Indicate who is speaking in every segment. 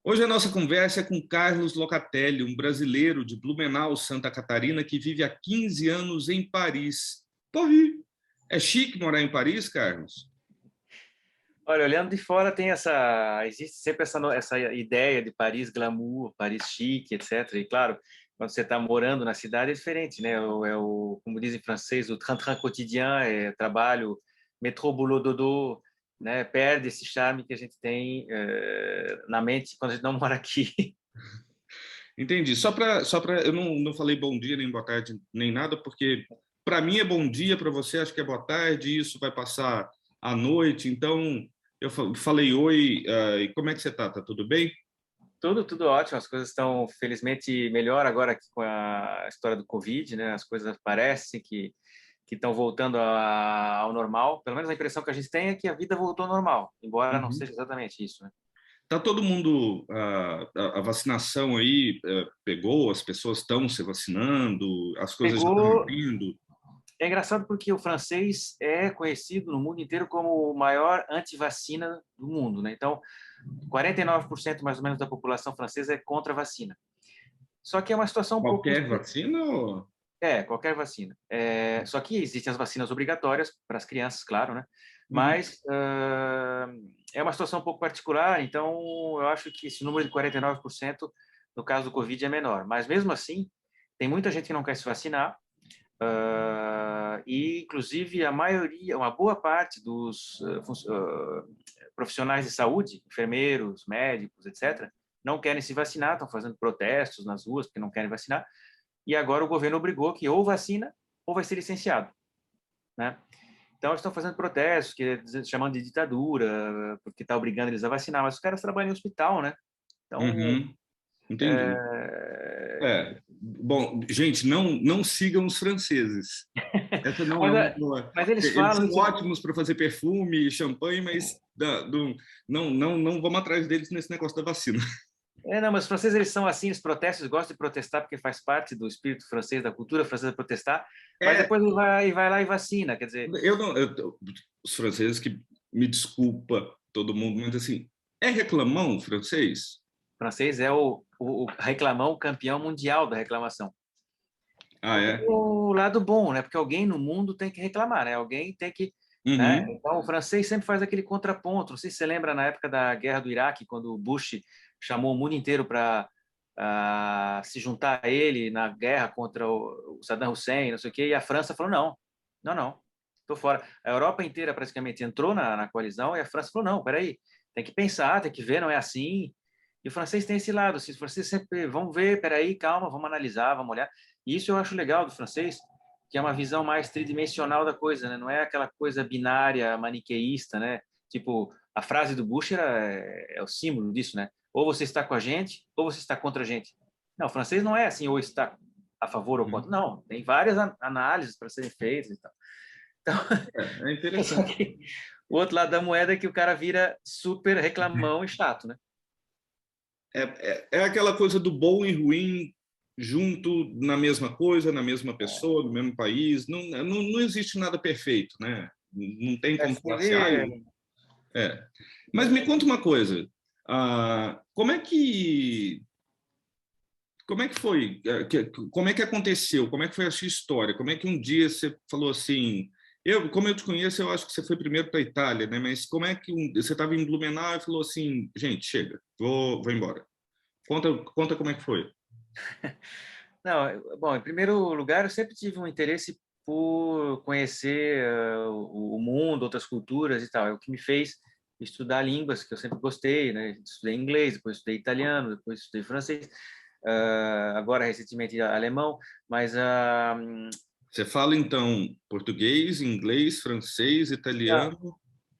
Speaker 1: Hoje a nossa conversa é com Carlos Locatelli, um brasileiro de Blumenau, Santa Catarina, que vive há 15 anos em Paris. Paris. É chique morar em Paris, Carlos?
Speaker 2: Olha, olhando de fora existe sempre essa ideia de Paris glamour, Paris chique, etc. E claro, quando você está morando na cidade é diferente, né? Como diz em francês, o train-train quotidien, é trabalho, metrô, boulot, dodo, né? Perde esse charme que a gente tem na mente quando a gente não mora aqui.
Speaker 1: Entendi. Eu não falei bom dia, nem boa tarde, nem nada, porque para mim é bom dia, para você acho que é boa tarde, isso vai passar à noite. Então, falei oi, e como é que você está? Tá tudo bem?
Speaker 2: Tudo ótimo, as coisas estão felizmente melhor agora aqui com a história do Covid, né? As coisas parecem que estão voltando ao normal. Pelo menos a impressão que a gente tem é que a vida voltou ao normal, embora não
Speaker 1: Uhum.
Speaker 2: seja exatamente isso, né?
Speaker 1: Tá todo mundo, a vacinação aí pegou, as pessoas estão se vacinando, as coisas já estão
Speaker 2: Pegou.
Speaker 1: abrindo.
Speaker 2: É engraçado porque o francês é conhecido no mundo inteiro como o maior anti-vacina do mundo, né? Então, 49% mais ou menos da população francesa é contra a vacina. Só que é uma situação um pouco.
Speaker 1: Qualquer vacina?
Speaker 2: Qualquer vacina. Só que existem as vacinas obrigatórias para as crianças, claro, né?
Speaker 1: Uhum.
Speaker 2: Mas é uma situação um pouco particular, então eu acho que esse número de 49% no caso do Covid é menor. Mas mesmo assim, tem muita gente que não quer se vacinar, e inclusive a maioria, uma boa parte dos profissionais de saúde, enfermeiros, médicos, etc., não querem se vacinar, estão fazendo protestos nas ruas porque não querem vacinar. E agora o governo obrigou que ou vacina ou vai ser licenciado, né? Então eles estão fazendo protestos, chamando de ditadura, porque está obrigando eles a vacinar, mas os caras trabalham em hospital, né? Então,
Speaker 1: Uhum. Entendi. Bom, gente, não sigam os franceses. Essa não é uma
Speaker 2: mas,
Speaker 1: boa.
Speaker 2: mas eles
Speaker 1: Eles
Speaker 2: falam
Speaker 1: são
Speaker 2: que
Speaker 1: ótimos para fazer perfume, champanhe, mas não vamos atrás deles nesse negócio da vacina.
Speaker 2: não, mas os franceses eles são assim, eles protestam, eles gostam de protestar porque faz parte do espírito francês, da cultura francesa protestar, mas
Speaker 1: É,
Speaker 2: depois ele vai lá e vacina, quer dizer,
Speaker 1: eu não, os franceses que me desculpa todo mundo, mas assim, é reclamão francês?
Speaker 2: o francês é o reclamão campeão mundial da reclamação.
Speaker 1: Ah, é?
Speaker 2: O lado bom, né? Porque alguém no mundo tem que reclamar, né? Alguém tem que, né?
Speaker 1: Uhum.
Speaker 2: Então o francês sempre faz aquele contraponto. Não sei se você lembra na época da guerra do Iraque, quando o Bush chamou o mundo inteiro para se juntar a ele na guerra contra o Saddam Hussein, não sei o quê, e a França falou não, estou fora. A Europa inteira praticamente entrou na coalizão e a França falou não, peraí, tem que pensar, tem que ver, não é assim. E o francês tem esse lado, assim, os franceses sempre vão ver, peraí, calma, vamos analisar, vamos olhar. E isso eu acho legal do francês, que é uma visão mais tridimensional da coisa, né? Não é aquela coisa binária, maniqueísta, né? Tipo, a frase do Bush é o símbolo disso, né? Ou você está com a gente, ou você está contra a gente. Não, o francês não é assim, ou está a favor ou contra.
Speaker 1: Uhum.
Speaker 2: Não, tem várias análises para serem feitas e tal. Então,
Speaker 1: É
Speaker 2: só
Speaker 1: interessante.
Speaker 2: que o outro lado da moeda é que o cara vira super reclamão e chato, né?
Speaker 1: É aquela coisa do bom e ruim junto na mesma coisa, na mesma pessoa, no mesmo país. Não existe nada perfeito, né? Não tem como
Speaker 2: Você
Speaker 1: falar assim, ah,
Speaker 2: vê.
Speaker 1: é. Mas me conta uma coisa, como é que foi? Como é que aconteceu? Como é que foi a sua história? Como é que um dia você falou assim, como eu te conheço, eu acho que você foi primeiro para a Itália, né? Mas como é que você estava em Blumenau e falou assim, gente, chega, vou embora. Conta como é que foi.
Speaker 2: Não, bom, em primeiro lugar, eu sempre tive um interesse por conhecer o mundo, outras culturas e tal. É o que me fez estudar línguas que eu sempre gostei, né? Estudei inglês, depois estudei italiano, depois estudei francês, agora recentemente alemão, mas
Speaker 1: Você fala então português, inglês, francês, italiano.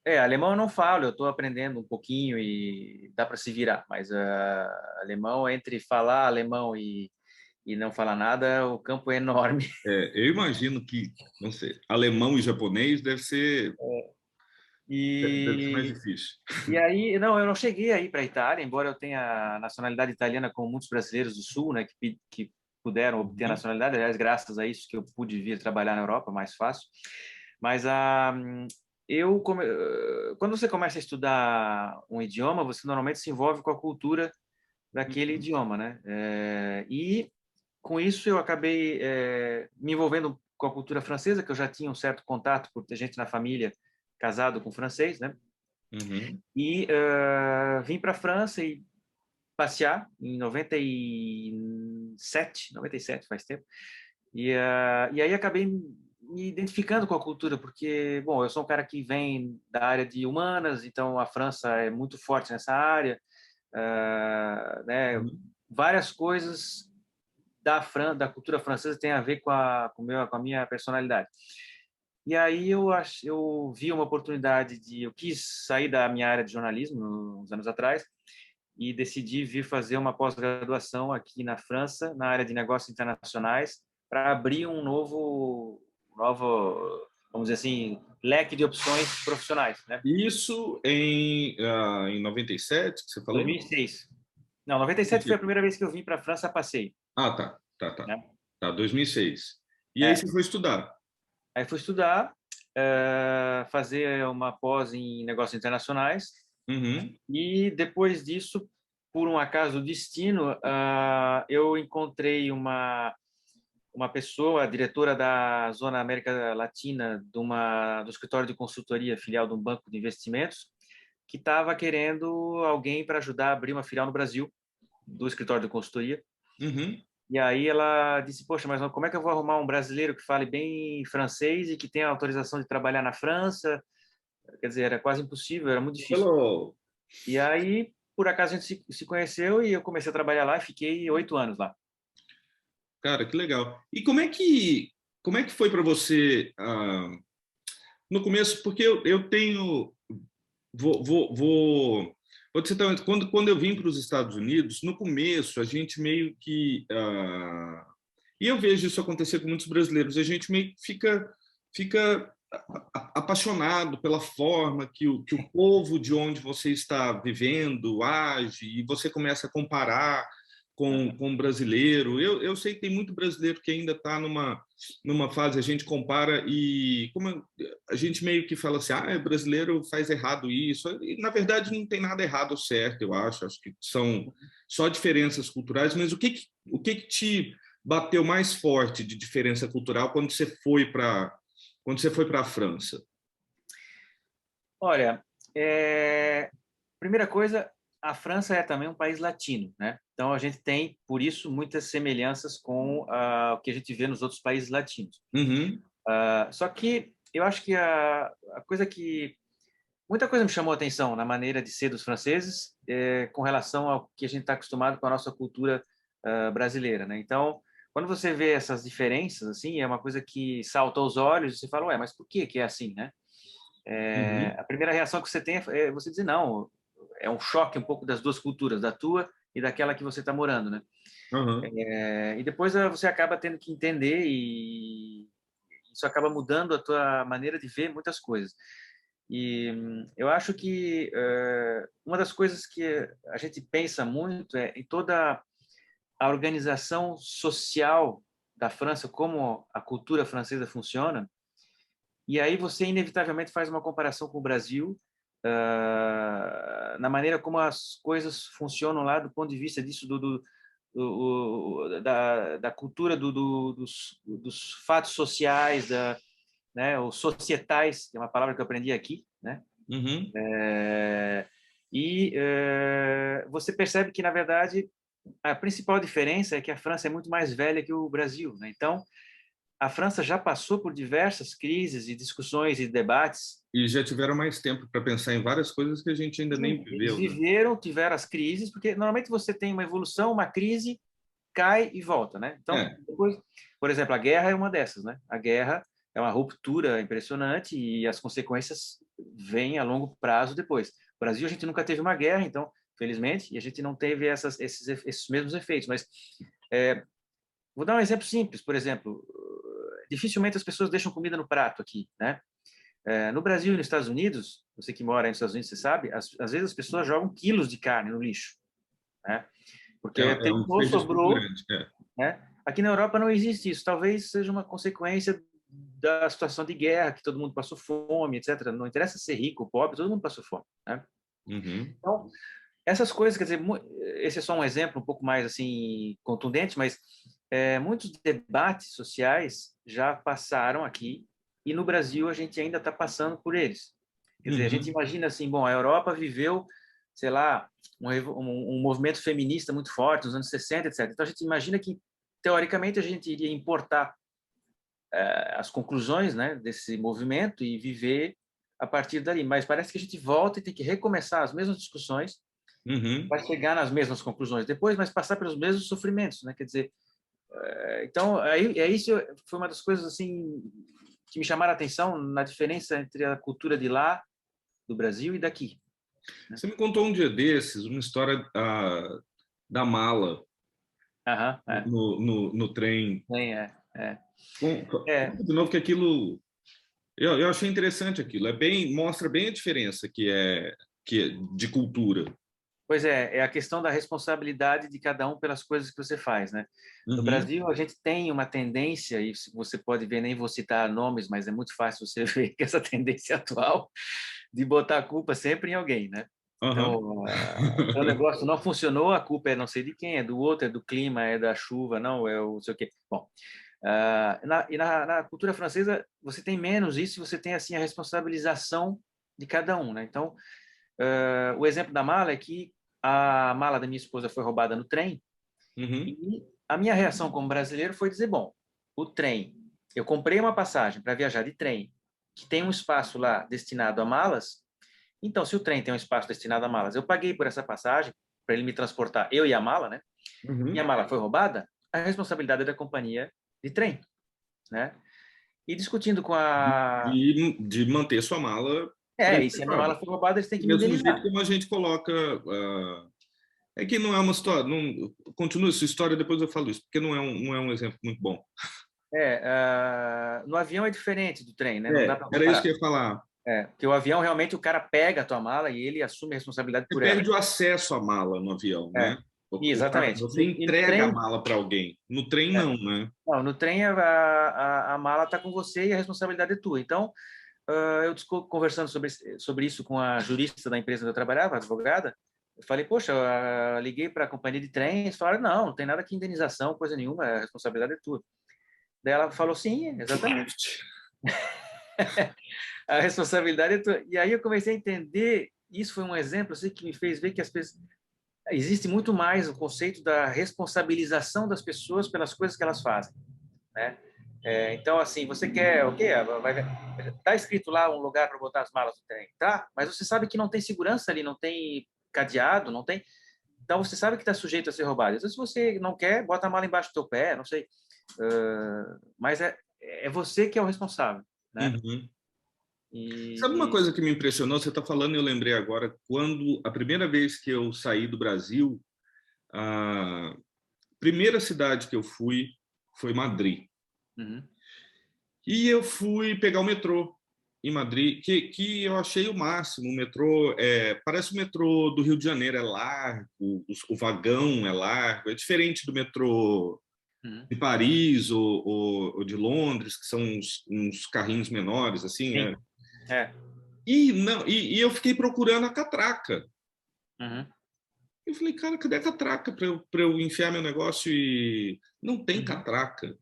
Speaker 2: alemão eu não falo, eu estou aprendendo um pouquinho e dá para se virar, mas alemão, entre falar alemão e não falar nada, o campo é enorme.
Speaker 1: Eu imagino que, não sei, alemão e japonês deve ser mais
Speaker 2: E
Speaker 1: difícil.
Speaker 2: E aí, não, eu não cheguei aí para a Itália, embora eu tenha nacionalidade italiana, como muitos brasileiros do Sul, né, que puderam obter a
Speaker 1: Uhum.
Speaker 2: nacionalidade. Aliás, graças a isso que eu pude vir trabalhar na Europa mais fácil. Mas quando você começa a estudar um idioma, você normalmente se envolve com a cultura daquele idioma, né? E com isso eu acabei me envolvendo com a cultura francesa, que eu já tinha um certo contato por ter gente na família casado com francês, né?
Speaker 1: Uhum.
Speaker 2: E vim para a França e passear em 97, faz tempo. E aí acabei me identificando com a cultura, porque, bom, eu sou um cara que vem da área de humanas, então a França é muito forte nessa área, né?
Speaker 1: Uhum.
Speaker 2: Várias coisas da cultura francesa têm a ver com a minha personalidade. E aí eu vi uma oportunidade eu quis sair da minha área de jornalismo uns anos atrás e decidi vir fazer uma pós-graduação aqui na França, na área de negócios internacionais, para abrir vamos dizer assim, leque de opções profissionais, né?
Speaker 1: Isso em 97, que você falou?
Speaker 2: 2006. Não, 97 foi a primeira vez que eu vim para a França a passeio,
Speaker 1: Ah, tá, tá, tá.
Speaker 2: né?
Speaker 1: Tá, 2006. E aí
Speaker 2: É.
Speaker 1: você foi estudar?
Speaker 2: Aí fui estudar, fazer uma pós em negócios internacionais
Speaker 1: Uhum.
Speaker 2: e depois disso, por um acaso do destino, eu encontrei uma pessoa, a diretora da Zona América Latina do escritório de consultoria, filial de um banco de investimentos, que estava querendo alguém para ajudar a abrir uma filial no Brasil do escritório de consultoria.
Speaker 1: Uhum.
Speaker 2: E aí ela disse, poxa, mas como é que eu vou arrumar um brasileiro que fale bem francês e que tenha autorização de trabalhar na França? Quer dizer, era quase impossível, era muito difícil.
Speaker 1: Hello.
Speaker 2: E aí, por acaso, a gente se conheceu e eu comecei a trabalhar lá e fiquei 8 anos lá.
Speaker 1: Cara, que legal. E como é que foi para você no começo? Porque eu tenho vou te citar, quando eu vim para os Estados Unidos, no começo a gente meio que e eu vejo isso acontecer com muitos brasileiros, a gente meio que fica apaixonado pela forma que o povo de onde você está vivendo age, e você começa a comparar com o brasileiro. Eu sei que tem muito brasileiro que ainda está numa fase, a gente compara e como a gente meio que fala assim, brasileiro faz errado isso. E, na verdade, não tem nada errado ou certo, eu acho que são só diferenças culturais, mas o que te bateu mais forte de diferença cultural quando você foi para a França?
Speaker 2: Olha, primeira coisa, a França é também um país latino, né? Então a gente tem, por isso, muitas semelhanças com o que a gente vê nos outros países latinos.
Speaker 1: Uhum.
Speaker 2: Só que eu acho que a coisa que muita coisa me chamou a atenção na maneira de ser dos franceses, com relação ao que a gente está acostumado com a nossa cultura brasileira, né? Então, quando você vê essas diferenças, assim, é uma coisa que salta aos olhos e você fala, ué, mas por que é assim, né?
Speaker 1: Uhum.
Speaker 2: A primeira reação que você tem é você dizer, não, é um choque um pouco das duas culturas, da tua e daquela que você está morando, né?
Speaker 1: Uhum.
Speaker 2: E depois você acaba tendo que entender e isso acaba mudando a tua maneira de ver muitas coisas. E eu acho que uma das coisas que a gente pensa muito é em toda a organização social da França, como a cultura francesa funciona, e aí você inevitavelmente faz uma comparação com o Brasil, na maneira como as coisas funcionam lá do ponto de vista disso, da cultura dos fatos sociais, né, os societais, que é uma palavra que eu aprendi aqui, né?
Speaker 1: Uhum.
Speaker 2: Você percebe que, na verdade, a principal diferença é que a França é muito mais velha que o Brasil, né? Então, a França já passou por diversas crises e discussões e debates.
Speaker 1: E já tiveram mais tempo para pensar em várias coisas que a gente ainda nem
Speaker 2: Eles
Speaker 1: viveu, né?
Speaker 2: tiveram as crises, porque normalmente você tem uma evolução, uma crise, cai e volta, né? Então,
Speaker 1: É.
Speaker 2: depois, por exemplo, a guerra é uma dessas, né? A guerra é uma ruptura impressionante e as consequências vêm a longo prazo depois. No Brasil, a gente nunca teve uma guerra, então, felizmente, e a gente não teve esses mesmos efeitos. Mas vou dar um exemplo simples, por exemplo, dificilmente as pessoas deixam comida no prato aqui, né? No Brasil e nos Estados Unidos, você que mora aí nos Estados Unidos, você sabe, às vezes as pessoas jogam quilos de carne no lixo, né? Porque
Speaker 1: É um
Speaker 2: terminou,
Speaker 1: desperdício muito
Speaker 2: sobrou,
Speaker 1: grande. É.
Speaker 2: né? Aqui na Europa não existe isso. Talvez seja uma consequência da situação de guerra, que todo mundo passou fome, etc. Não interessa ser rico ou pobre, todo mundo passou fome, né?
Speaker 1: Uhum.
Speaker 2: Então, essas coisas, quer dizer, esse é só um exemplo um pouco mais assim contundente, mas muitos debates sociais já passaram aqui e no Brasil a gente ainda está passando por eles. Quer dizer, a gente imagina assim, bom, a Europa viveu, sei lá, um movimento feminista muito forte nos anos 60, etc. Então a gente imagina que teoricamente a gente iria importar as conclusões, né, desse movimento e viver a partir dali. Mas parece que a gente volta e tem que recomeçar as mesmas discussões para chegar nas mesmas conclusões depois, mas passar pelos mesmos sofrimentos, né? Quer dizer, então isso foi uma das coisas assim que me chamaram a atenção na diferença entre a cultura de lá, do Brasil e daqui. Né?
Speaker 1: Você me contou um dia desses uma história da mala no trem. De novo que aquilo, eu achei interessante aquilo. Mostra bem a diferença que é de cultura.
Speaker 2: Pois é a questão da responsabilidade de cada um pelas coisas que você faz, né? No Brasil, a gente tem uma tendência, e você pode ver, nem vou citar nomes, mas é muito fácil você ver que essa tendência atual de botar a culpa sempre em alguém, né? Então, o negócio não funcionou, a culpa é não sei de quem, é do outro, é do clima, é da chuva, não, é o sei o quê. Bom, na cultura francesa, você tem menos isso, você tem assim a responsabilização de cada um, né? Então, o exemplo da mala é que a mala da minha esposa foi roubada no trem e a minha reação como brasileiro foi dizer, bom, o trem, eu comprei uma passagem para viajar de trem que tem um espaço lá destinado a malas, então se o trem tem um espaço destinado a malas, eu paguei por essa passagem para ele me transportar, eu e a mala, né? E a mala foi roubada, a responsabilidade é da companhia de trem, né? E discutindo com a...
Speaker 1: De manter sua mala...
Speaker 2: e se a minha mala for roubada, eles têm que me
Speaker 1: indenizar. Do mesmo
Speaker 2: indenizar.
Speaker 1: jeito como a gente coloca... É que não é uma história... Continua essa história, depois eu falo isso, porque não é um exemplo muito bom.
Speaker 2: No avião é diferente do trem, né? Não dá para comparar.
Speaker 1: Era isso que eu ia falar.
Speaker 2: Porque o avião, realmente, o cara pega a tua mala e ele assume a responsabilidade por ela.
Speaker 1: Você perde o acesso à mala no avião, né?
Speaker 2: Exatamente.
Speaker 1: Você entrega a mala para alguém. No trem, não, né?
Speaker 2: Não, no trem a mala está com você e a responsabilidade é tua. Então, eu conversando sobre isso com a jurista da empresa onde eu trabalhava, a advogada, eu falei, poxa, eu liguei para a companhia de trem, eles falaram, não tem nada que indenização, coisa nenhuma, a responsabilidade é tua. Daí ela falou, sim, exatamente. A responsabilidade é tua. E aí eu comecei a entender, isso foi um exemplo assim, que me fez ver que as pessoas... Existe muito mais o conceito da responsabilização das pessoas pelas coisas que elas fazem, né? Então, assim, você quer o quê? Tá escrito lá um lugar para botar as malas do trem, tá? Mas você sabe que não tem segurança ali, não tem cadeado, não tem... Então, você sabe que está sujeito a ser roubado. Então, se você não quer, bota a mala embaixo do teu pé, não sei. Mas é você que é o responsável, né?
Speaker 1: Sabe uma coisa que me impressionou? Você está falando, eu lembrei agora, quando a primeira vez que eu saí do Brasil, a primeira cidade que eu fui foi Madrid. E eu fui pegar o metrô em Madrid, que eu achei o máximo. O metrô parece o metrô do Rio de Janeiro, é largo, o vagão é largo, é diferente do metrô de Paris ou de Londres, que são uns carrinhos menores, assim. E eu fiquei procurando a catraca. Eu falei, cara, cadê a catraca para eu enfiar meu negócio? E não tem catraca.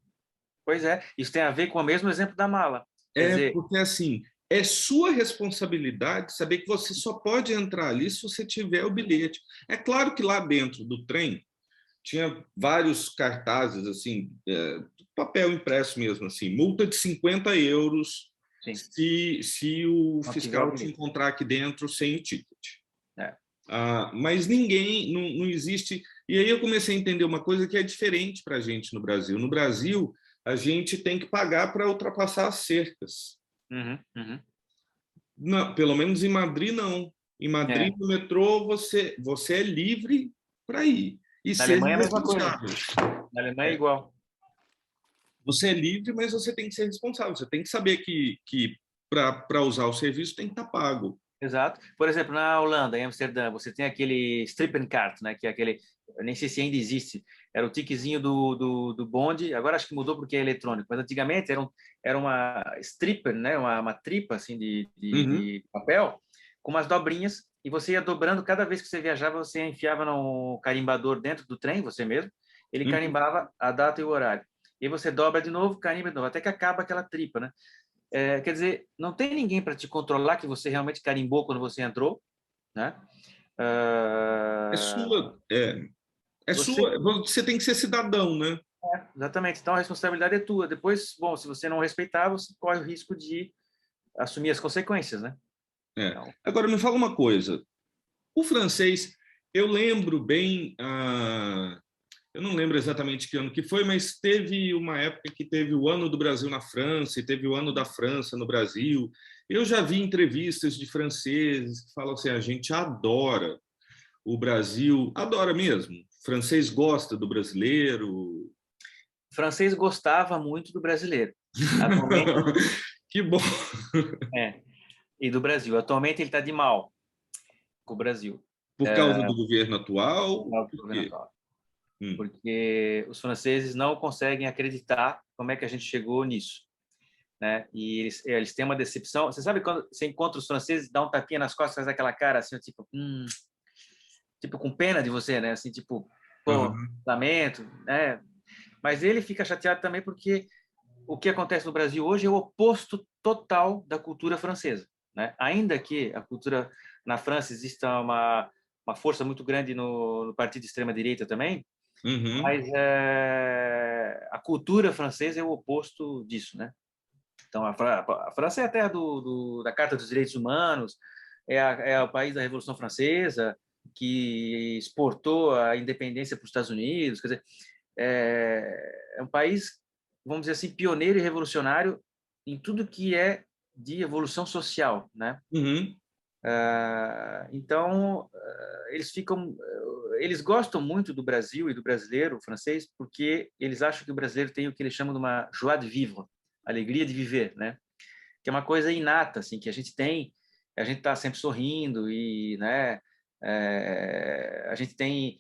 Speaker 2: Pois é, isso tem a ver com o mesmo exemplo da mala. Quer dizer...
Speaker 1: Porque assim, é sua responsabilidade saber que você só pode entrar ali se você tiver o bilhete. É claro que lá dentro do trem tinha vários cartazes, assim, papel impresso mesmo, assim, multa de 50 euros se o fiscal te encontrar aqui dentro sem o ticket. Mas não existe... E aí eu comecei a entender uma coisa que é diferente para a gente no Brasil. No Brasil, a gente tem que pagar para ultrapassar as cercas. Não, pelo menos em Madrid, não. Em Madrid, no metrô, você é livre para ir. E
Speaker 2: na Alemanha é a mesma coisa. Na Alemanha é igual.
Speaker 1: Você é livre, mas você tem que ser responsável. Você tem que saber que para usar o serviço tem que estar pago.
Speaker 2: Exato. Por exemplo, na Holanda, em Amsterdã, você tem aquele strippenkart, né? Que é aquele, eu nem sei se ainda existe, era o tiquezinho do bonde. Agora acho que mudou porque é eletrônico, mas antigamente era uma stripper, né? Uma tripa assim de papel, com umas dobrinhas, e você ia dobrando, cada vez que você viajava, você enfiava no carimbador dentro do trem, você mesmo, ele
Speaker 1: Uhum.
Speaker 2: carimbava a data e o horário. E você dobra de novo, carimba de novo, até que acaba aquela tripa, né? Quer dizer, não tem ninguém para te controlar que você realmente carimbou quando você entrou, né?
Speaker 1: É
Speaker 2: Ah,
Speaker 1: sua, é
Speaker 2: você,
Speaker 1: sua, você tem que ser cidadão, né?
Speaker 2: exatamente. Então a responsabilidade é tua. Depois, bom, se você não respeitar, você corre o risco de assumir as consequências, né?
Speaker 1: É.
Speaker 2: Então,
Speaker 1: Agora, me fala uma coisa. O francês, eu lembro bem, eu não lembro exatamente que ano que foi, mas teve uma época que teve o Ano do Brasil na França e teve o Ano da França no Brasil. Eu já vi entrevistas de franceses que falam assim: a gente adora o Brasil, adora mesmo. O francês gosta do brasileiro.
Speaker 2: o francês gostava muito do brasileiro. Atualmente,
Speaker 1: Que bom.
Speaker 2: é, e do Brasil. Atualmente ele está de mal com o Brasil,
Speaker 1: Por causa do governo atual?
Speaker 2: no
Speaker 1: Por
Speaker 2: governo
Speaker 1: quê?
Speaker 2: atual.
Speaker 1: Hum.
Speaker 2: Porque os franceses não conseguem acreditar como é que a gente chegou nisso, né? E eles têm uma decepção. Você sabe quando você encontra os franceses, dá um tapinha nas costas, faz aquela cara assim, tipo com pena de você, né? Assim, tipo, pô,
Speaker 1: Aham.
Speaker 2: lamento, né? Mas ele fica chateado também porque o que acontece no Brasil hoje é o oposto total da cultura francesa, né? Ainda que a cultura na França exista uma força muito grande no partido de extrema direita também,
Speaker 1: Uhum.
Speaker 2: mas a cultura francesa é o oposto disso, né? Então a França é a terra da Carta dos Direitos Humanos, é o país da Revolução Francesa que exportou a independência para os Estados Unidos, quer dizer, é um país, vamos dizer assim, pioneiro e revolucionário em tudo que é de evolução social, né?
Speaker 1: Uhum.
Speaker 2: Então, eles gostam muito do Brasil e do brasileiro, o francês, porque eles acham que o brasileiro tem o que eles chamam de uma joie de vivre, alegria de viver, né? Que é uma coisa inata, assim, que a gente tem, a gente está sempre sorrindo e, né? A gente tem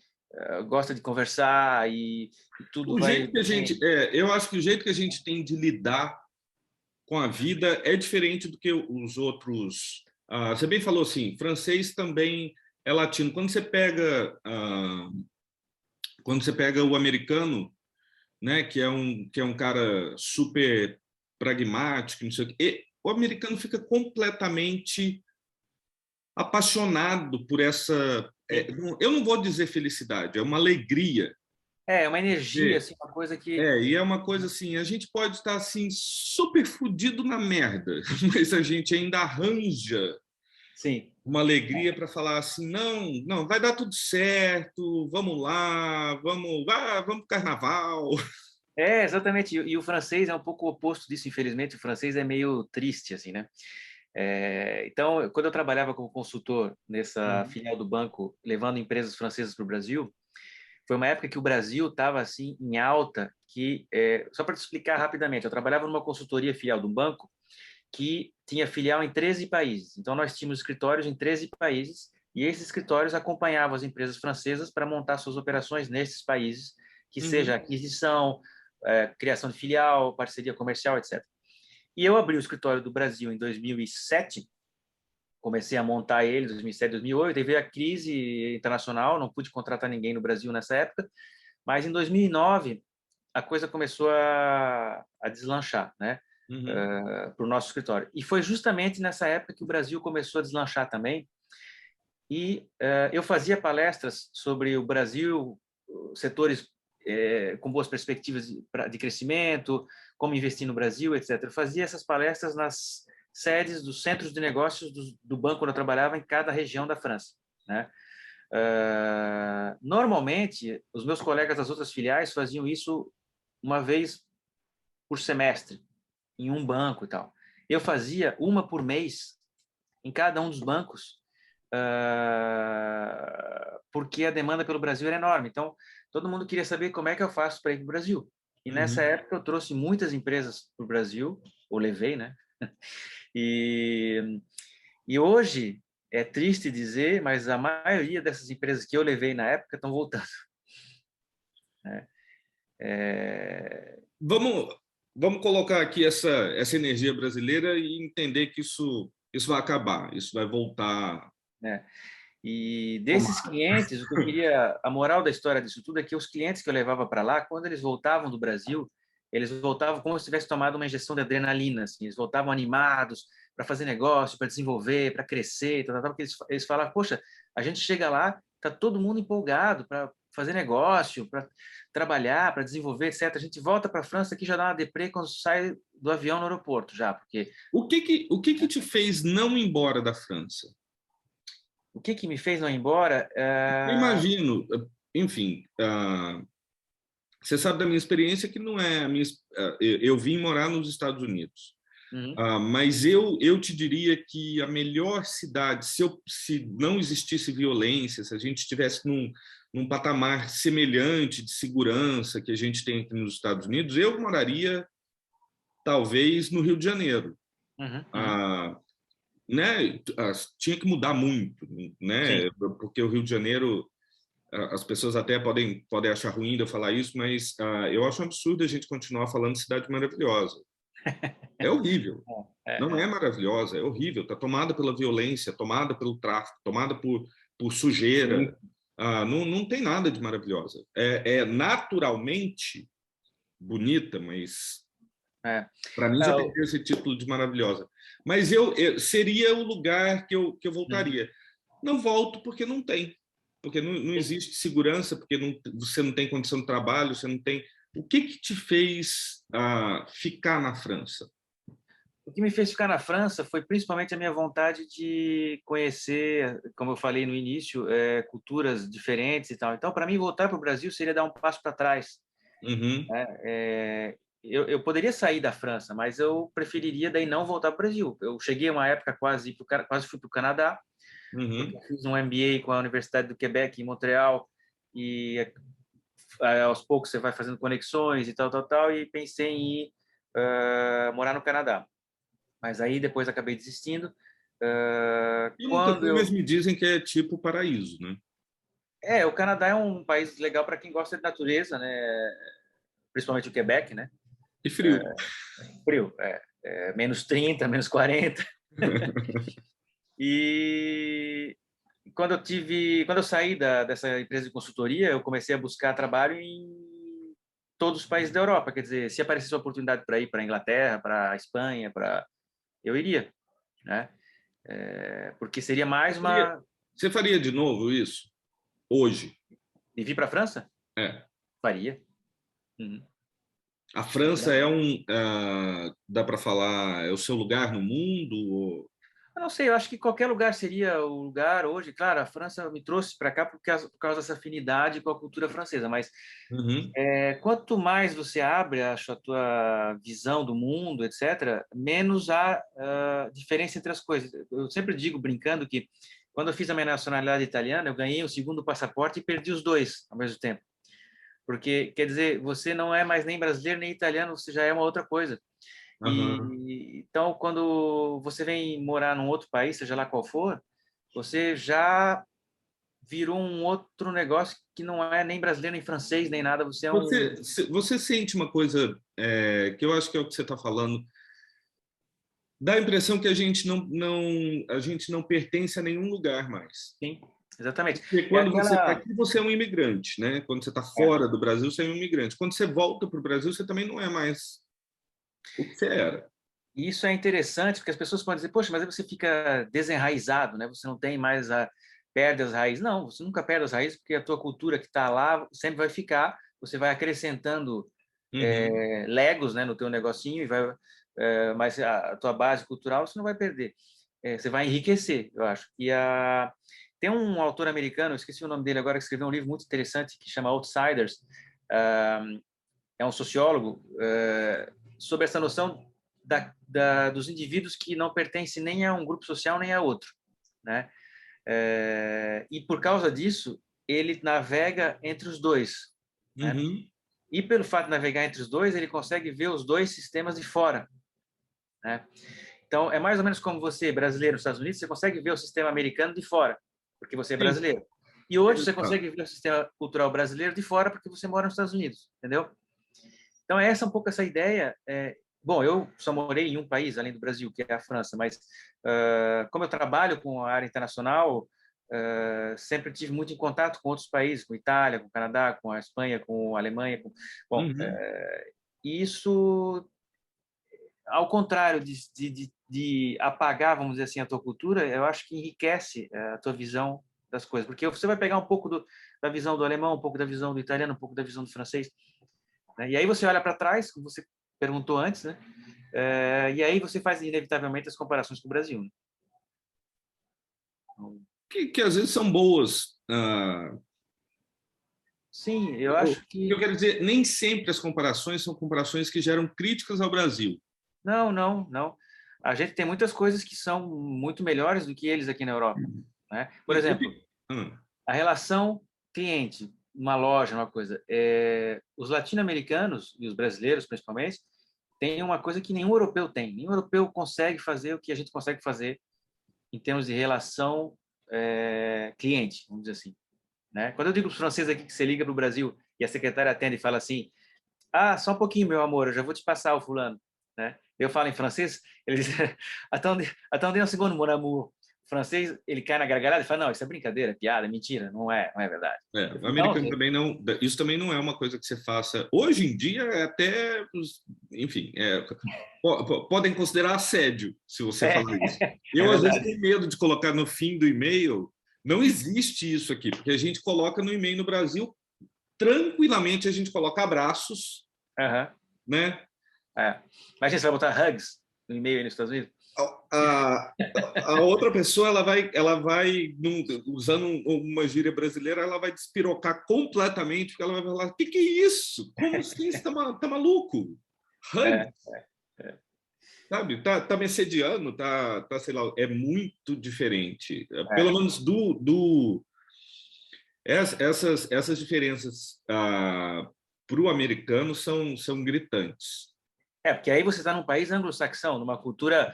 Speaker 2: gosta de conversar e tudo
Speaker 1: O jeito
Speaker 2: vai
Speaker 1: que a
Speaker 2: bem.
Speaker 1: gente, eu acho que o jeito que a gente tem de lidar com a vida é diferente do que os outros. Você bem falou assim, francês também é latino. Quando você pega o americano, né, que é um cara super pragmático, não sei o quê, o americano fica completamente apaixonado por essa.
Speaker 2: Sim.
Speaker 1: Eu não vou dizer felicidade, é uma alegria.
Speaker 2: É uma energia, assim, uma coisa que,
Speaker 1: E é uma coisa assim, a gente pode estar assim super fudido na merda, mas a gente ainda arranja
Speaker 2: sim.
Speaker 1: uma alegria para falar assim, não, não, vai dar tudo certo, vamos lá, vamos pro carnaval.
Speaker 2: Exatamente. E o francês é um pouco o oposto disso, infelizmente. O francês é meio triste, assim, né? Então, quando eu trabalhava como consultor nessa
Speaker 1: Uhum.
Speaker 2: filial do banco, levando empresas francesas para o Brasil, foi uma época que o Brasil estava assim em alta. Só para te explicar rapidamente, eu trabalhava numa consultoria filial do banco que tinha filial em 13 países. Então, nós tínhamos escritórios em 13 países e esses escritórios acompanhavam as empresas francesas para montar suas operações nesses países, que seja
Speaker 1: Uhum.
Speaker 2: aquisição, criação de filial, parceria comercial, etc. E eu abri o escritório do Brasil em 2007, comecei a montar ele em 2007, 2008, aí veio a crise internacional, não pude contratar ninguém no Brasil nessa época, mas em 2009 a coisa começou a deslanchar, né?
Speaker 1: Uhum.
Speaker 2: Para o nosso escritório. E foi justamente nessa época que o Brasil começou a deslanchar também. E eu fazia palestras sobre o Brasil, setores com boas perspectivas de crescimento, como investir no Brasil, etc. Eu fazia essas palestras nas sedes dos centros de negócios do banco onde eu trabalhava em cada região da França, né? Normalmente, os meus colegas das outras filiais faziam isso uma vez por semestre, em um banco e tal. Eu fazia uma por mês em cada um dos bancos, porque a demanda pelo Brasil era enorme. Então, todo mundo queria saber como é que eu faço para ir para o Brasil. E nessa
Speaker 1: Uhum.
Speaker 2: época eu trouxe muitas empresas para o Brasil, ou levei, né? E, e hoje é triste dizer, mas a maioria dessas empresas que eu levei na época estão voltando, né?
Speaker 1: Vamos, vamos colocar aqui essa energia brasileira e entender que isso. isso vai acabar, isso vai voltar.
Speaker 2: né? E desses clientes, o que eu queria, a moral da história disso tudo é que os clientes que eu levava para lá, quando eles voltavam do Brasil, eles voltavam como se tivesse tomado uma injeção de adrenalina, assim, eles voltavam animados para fazer negócio, para desenvolver, para crescer, porque eles falavam, poxa, a gente chega lá, tá todo mundo empolgado para fazer negócio, para trabalhar, para desenvolver, etc. A gente volta para a França que já dá uma deprê quando sai do avião no aeroporto, já, porque
Speaker 1: O que te fez não ir embora da França?
Speaker 2: o que me fez não ir embora?
Speaker 1: Eu imagino, enfim, você sabe da minha experiência que não é a minha. Eu vim morar nos Estados Unidos.
Speaker 2: Uhum.
Speaker 1: Mas eu te diria que a melhor cidade, se não existisse violência, se a gente estivesse num patamar semelhante de segurança que a gente tem aqui nos Estados Unidos, eu moraria talvez no Rio de Janeiro.
Speaker 2: Uhum.
Speaker 1: Né? Tinha que mudar muito, né?
Speaker 2: Sim.
Speaker 1: Porque o Rio de Janeiro, as pessoas até podem achar ruim de eu falar isso, mas eu acho um absurdo a gente continuar falando cidade maravilhosa. É horrível. Não é maravilhosa, é horrível. Está tomada pela violência, tomada pelo tráfico, tomada por sujeira. Não tem nada de maravilhosa. É naturalmente bonita, mas para mim já perdeu esse título de maravilhosa. Mas seria o lugar que eu voltaria. Não volto porque não tem. Porque não existe segurança, porque você não tem condição de trabalho, você não tem... O que te fez ficar na França?
Speaker 2: O que me fez ficar na França foi principalmente a minha vontade de conhecer, como eu falei no início, culturas diferentes e tal. Então, para mim, voltar para o Brasil seria dar um passo para trás.
Speaker 1: Uhum.
Speaker 2: Eu poderia sair da França, mas eu preferiria daí não voltar para o Brasil. Eu cheguei a uma época quase fui para o Canadá, porque eu fiz um MBA com a Universidade do Quebec em Montreal e aos poucos você vai fazendo conexões e tal, e pensei em ir morar no Canadá. Mas aí depois acabei desistindo.
Speaker 1: Eu nunca fui, mas me dizem que é tipo paraíso, né?
Speaker 2: O Canadá é um país legal para quem gosta de natureza, né? Principalmente o Quebec, né?
Speaker 1: E frio.
Speaker 2: Frio, menos 30, menos 40. E quando eu saí dessa empresa de consultoria, eu comecei a buscar trabalho em todos os países da Europa. Quer dizer, se aparecesse uma oportunidade para ir para a Inglaterra, para a Espanha, eu iria, né? Porque seria mais uma...
Speaker 1: Você faria de novo isso? Hoje?
Speaker 2: E vir para a França?
Speaker 1: É.
Speaker 2: Faria. Uhum.
Speaker 1: A França dá para falar, é o seu lugar no mundo? Ou...
Speaker 2: Eu não sei, eu acho que qualquer lugar seria o lugar hoje. Claro, a França me trouxe para cá por causa dessa afinidade com a cultura francesa, mas quanto mais você abre a tua visão do mundo, etc., menos há diferença entre as coisas. Eu sempre digo, brincando, que quando eu fiz a minha nacionalidade italiana, eu ganhei o segundo passaporte e perdi os dois ao mesmo tempo. Porque, quer dizer, você não é mais nem brasileiro nem italiano, você já é uma outra coisa. Então, quando você vem morar num outro país, seja lá qual for, você já virou um outro negócio que não é nem brasileiro, nem francês, nem nada. Você é
Speaker 1: Você sente uma coisa que eu acho que é o que você está falando. Dá a impressão que a gente não pertence a nenhum lugar mais.
Speaker 2: Sim, exatamente.
Speaker 1: Porque quando você está aqui, você é um imigrante, né? Quando você está fora do Brasil, você é um imigrante. Quando você volta para o Brasil, você também não é mais o que você era.
Speaker 2: Isso é interessante, porque as pessoas podem dizer, poxa, mas aí você fica desenraizado, né? Você não tem mais perde as raízes. Não, você nunca perde as raízes, porque a tua cultura que está lá sempre vai ficar. Você vai acrescentando legos, né, no teu negocinho, mas a tua base cultural você não vai perder. Você vai enriquecer, eu acho. Tem um autor americano, esqueci o nome dele agora, que escreveu um livro muito interessante que chama Outsiders. É um sociólogo sobre essa noção dos indivíduos que não pertencem nem a um grupo social nem a outro, né? E por causa disso ele navega entre os dois, né? E pelo fato de navegar entre os dois, ele consegue ver os dois sistemas de fora, né? Então é mais ou menos como você, brasileiro nos Estados Unidos, você consegue ver o sistema americano de fora, porque você é brasileiro. E hoje você consegue ver o sistema cultural brasileiro de fora porque você mora nos Estados Unidos, entendeu? Então essa é um pouco essa ideia. Bom, eu só morei em um país, além do Brasil, que é a França, mas como eu trabalho com a área internacional, sempre tive muito em contato com outros países, com a Itália, com o Canadá, com a Espanha, com a Alemanha. Bom,
Speaker 1: Uhum.
Speaker 2: isso, ao contrário de apagar, vamos dizer assim, a tua cultura, eu acho que enriquece a tua visão das coisas, porque você vai pegar um pouco da visão do alemão, um pouco da visão do italiano, um pouco da visão do francês, né? E aí você olha para trás, como você perguntou antes, né? E aí você faz inevitavelmente as comparações com o Brasil, né?
Speaker 1: Que às vezes são boas.
Speaker 2: Sim, eu acho
Speaker 1: O que eu
Speaker 2: que
Speaker 1: quero dizer, nem sempre as comparações são comparações que geram críticas ao Brasil.
Speaker 2: não, não, não. A gente tem muitas coisas que são muito melhores do que eles aqui na Europa, né? Por
Speaker 1: Eu
Speaker 2: exemplo,
Speaker 1: fico- ah,
Speaker 2: a relação cliente, uma loja, uma coisa. Os latino-americanos e os brasileiros, principalmente, têm uma coisa que nenhum europeu tem. Nenhum europeu consegue fazer o que a gente consegue fazer em termos de relação cliente, vamos dizer assim, né? Quando eu digo para os franceses aqui que você liga para o Brasil e a secretária atende e fala assim, só um pouquinho, meu amor, eu já vou te passar o fulano, né? Eu falo em francês, ele diz, attendez um segundo, mon amour. O francês, ele cai na gargalhada e fala, não, isso é brincadeira, piada, mentira, não é verdade. Eu
Speaker 1: o
Speaker 2: falo, não,
Speaker 1: americano também não. Isso também não é uma coisa que você faça. Hoje em dia, é até. Enfim, podem considerar assédio se você
Speaker 2: é,
Speaker 1: fazer isso.
Speaker 2: é
Speaker 1: Eu, às vezes,
Speaker 2: verdade.
Speaker 1: tenho medo de colocar no fim do e-mail. Não existe isso aqui, porque a gente coloca no e-mail no Brasil, tranquilamente a gente coloca abraços,
Speaker 2: Uhum,
Speaker 1: né?
Speaker 2: é. Imagina, você vai botar hugs no e-mail aí nos Estados Unidos?
Speaker 1: A, a outra pessoa ela vai usando uma gíria brasileira, ela vai despirocar completamente, porque ela vai falar: o que é isso? Como assim? Você tá maluco? Hug,
Speaker 2: É, é,
Speaker 1: sabe? Tá me assediando, sei lá, é muito diferente. Pelo
Speaker 2: é.
Speaker 1: menos essas diferenças para o americano são gritantes.
Speaker 2: Porque aí você está num país anglo-saxão, numa cultura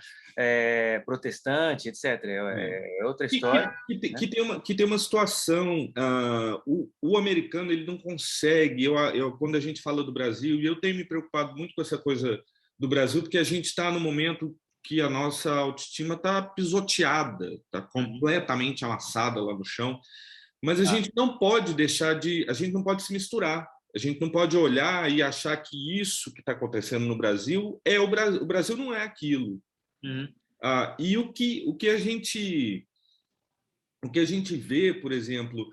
Speaker 2: protestante, etc. É outra
Speaker 1: Que, que,
Speaker 2: história,
Speaker 1: que, tem-
Speaker 2: né?
Speaker 1: que tem uma situação, o americano ele não consegue, quando a gente fala do Brasil, e eu tenho me preocupado muito com essa coisa do Brasil, porque a gente está no momento que a nossa autoestima está pisoteada, está
Speaker 2: Uhum.
Speaker 1: completamente amassada lá no chão, mas
Speaker 2: Ah,
Speaker 1: a gente não pode se misturar, a gente não pode olhar e achar que isso que está acontecendo no Brasil o Brasil não é aquilo.
Speaker 2: uhum,
Speaker 1: E o que a gente vê, por exemplo,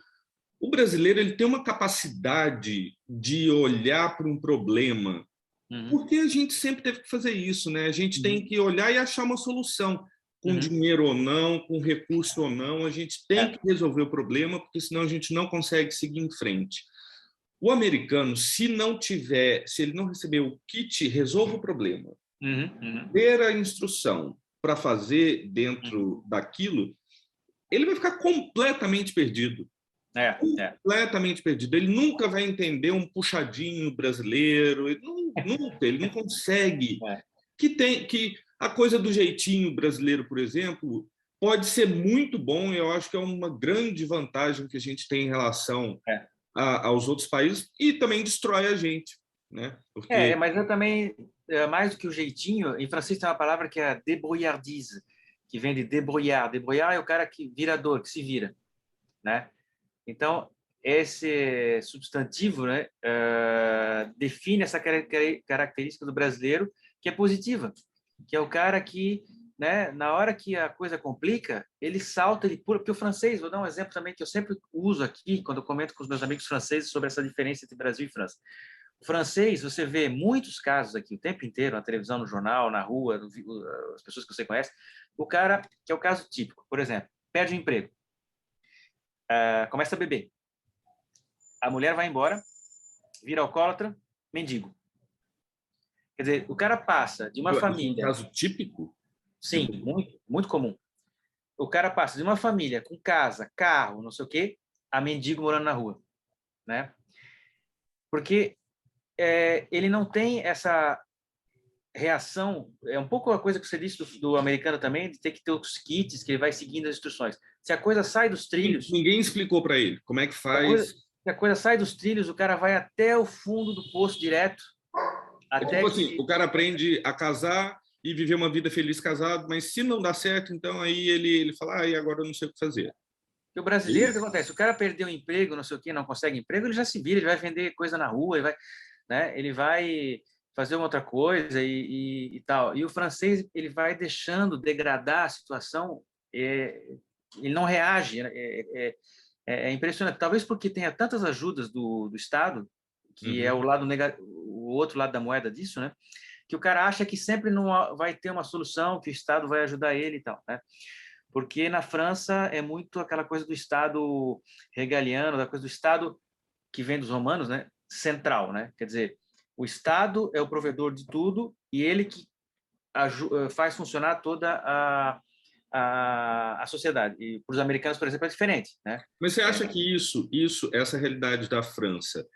Speaker 1: o brasileiro ele tem uma capacidade de olhar para um problema,
Speaker 2: uhum,
Speaker 1: porque a gente sempre teve que fazer isso, né? A gente tem
Speaker 2: uhum,
Speaker 1: que olhar e achar uma solução, com
Speaker 2: uhum.
Speaker 1: dinheiro ou não, com recurso ou não, a gente tem
Speaker 2: É.
Speaker 1: que resolver o problema, porque senão a gente não consegue seguir em frente. O americano, se ele não receber o kit, resolva o problema,
Speaker 2: Uhum, uhum,
Speaker 1: ter a instrução para fazer
Speaker 2: uhum.
Speaker 1: dentro daquilo, ele vai ficar completamente perdido.
Speaker 2: É.
Speaker 1: Completamente perdido. Ele nunca vai entender um puxadinho brasileiro, ele não consegue.
Speaker 2: É,
Speaker 1: Que a coisa do jeitinho brasileiro, por exemplo, pode ser muito bom. Eu acho que é uma grande vantagem que a gente tem em relação
Speaker 2: é.
Speaker 1: aos outros países e também destrói a gente, né? Porque
Speaker 2: Mas eu também, mais do que o jeitinho, em francês tem uma palavra que é a débrouillardise, que vem de débrouillard. Débrouillard é o cara que virador, que se vira, né? Então, esse substantivo, né, define essa característica do brasileiro que é positiva, que é o cara que, né, na hora que a coisa complica, ele salta, ele pula, porque o francês, vou dar um exemplo também que eu sempre uso aqui, quando eu comento com os meus amigos franceses sobre essa diferença entre Brasil e França. O francês, você vê muitos casos aqui o tempo inteiro, na televisão, no jornal, na rua, as pessoas que você conhece, o cara, que é o caso típico, por exemplo, perde o emprego, começa a beber, a mulher vai embora, vira alcoólatra, mendigo. Quer dizer, o cara passa de uma
Speaker 1: isso é um
Speaker 2: família,
Speaker 1: caso típico.
Speaker 2: sim, muito, muito comum. O cara passa de uma família com casa, carro, não sei o quê, a mendigo morando na rua, né? Porque ele não tem essa reação. É um pouco a coisa que você disse do americano também, de ter que ter os kits, que ele vai seguindo as instruções. Se a coisa sai dos trilhos,
Speaker 1: Ninguém explicou para ele como é que
Speaker 2: se a coisa,
Speaker 1: faz.
Speaker 2: se a coisa sai dos trilhos, o cara vai até o fundo do poço direto
Speaker 1: É
Speaker 2: Até
Speaker 1: tipo assim,
Speaker 2: que
Speaker 1: o cara aprende a casar e viver uma vida feliz casado, mas se não dá certo, então aí ele fala, ah, e agora eu não sei o que fazer.
Speaker 2: o brasileiro, o que acontece? O cara perdeu o emprego, não sei o quê, não consegue emprego, ele já se vira, ele vai vender coisa na rua, ele vai, né? Ele vai fazer uma outra coisa e tal. E o francês, ele vai deixando degradar a situação, ele não reage. É impressionante. Talvez porque tenha tantas ajudas do Estado, que é
Speaker 1: Uhum.
Speaker 2: o outro lado da moeda disso, né? Que o cara acha que sempre não vai ter uma solução, que o Estado vai ajudar ele e tal, né? Porque na França é muito aquela coisa do Estado hegeliano, da coisa do Estado que vem dos romanos, né? Central, né? Quer dizer, o Estado é o provedor de tudo e ele que faz funcionar toda a sociedade. E para os americanos, por exemplo, é diferente, né?
Speaker 1: Mas você acha que essa realidade da França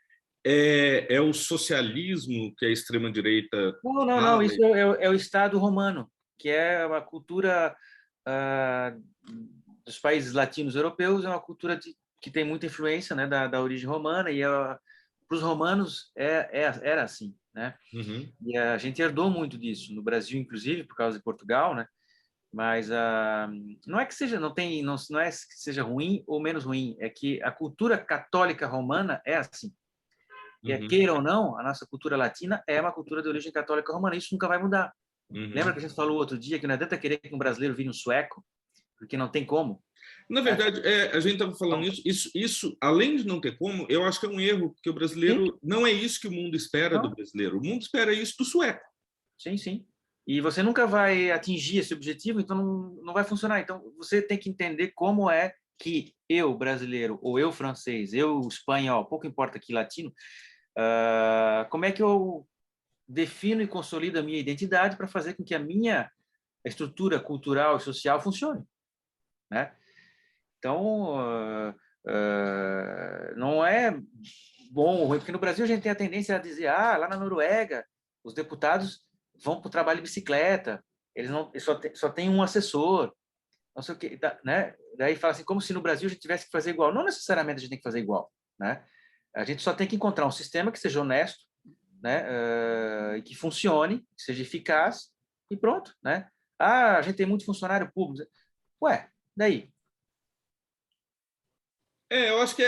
Speaker 1: é o socialismo que a extrema-direita
Speaker 2: Não, não, não.
Speaker 1: fala?
Speaker 2: Isso é o Estado romano, que é uma cultura ah, dos países latinos europeus, é uma cultura que tem muita influência, né, da origem romana e para os romanos era assim, né?
Speaker 1: Uhum,
Speaker 2: E a gente herdou muito disso no Brasil, inclusive por causa de Portugal, né? Mas não é que seja não é que seja ruim ou menos ruim, é que a cultura católica romana é assim. E
Speaker 1: uhum,
Speaker 2: queira ou não, a nossa cultura latina é uma cultura de origem católica romana. Isso nunca vai mudar. Lembra
Speaker 1: uhum.
Speaker 2: que a gente falou outro dia que não adianta querer que um brasileiro vire um sueco, porque não tem como,
Speaker 1: Na
Speaker 2: né?
Speaker 1: verdade, a gente estava falando
Speaker 2: Então,
Speaker 1: isso, além de não ter como, eu acho que é um erro, porque o
Speaker 2: sim,
Speaker 1: brasileiro, não é isso que o mundo espera do
Speaker 2: não,
Speaker 1: brasileiro, o mundo espera isso do sueco.
Speaker 2: sim, sim. E você nunca vai atingir esse objetivo, então não vai funcionar. Então, você tem que entender como é que eu, brasileiro, ou eu, francês, eu, espanhol, pouco importa aqui, latino, como é que eu defino e consolido a minha identidade para fazer com que a minha estrutura cultural e social funcione, né? Então, não é bom ou ruim, porque no Brasil a gente tem a tendência a dizer, lá na Noruega, os deputados vão para o trabalho de bicicleta, eles só tem um assessor, não sei o que, né? Daí fala assim, como se no Brasil a gente tivesse que fazer igual. Não necessariamente a gente tem que fazer igual, né? A gente só tem que encontrar um sistema que seja honesto, né? E que funcione, que seja eficaz e pronto, né? A gente tem muito funcionário público. Ué, daí?
Speaker 1: Eu acho que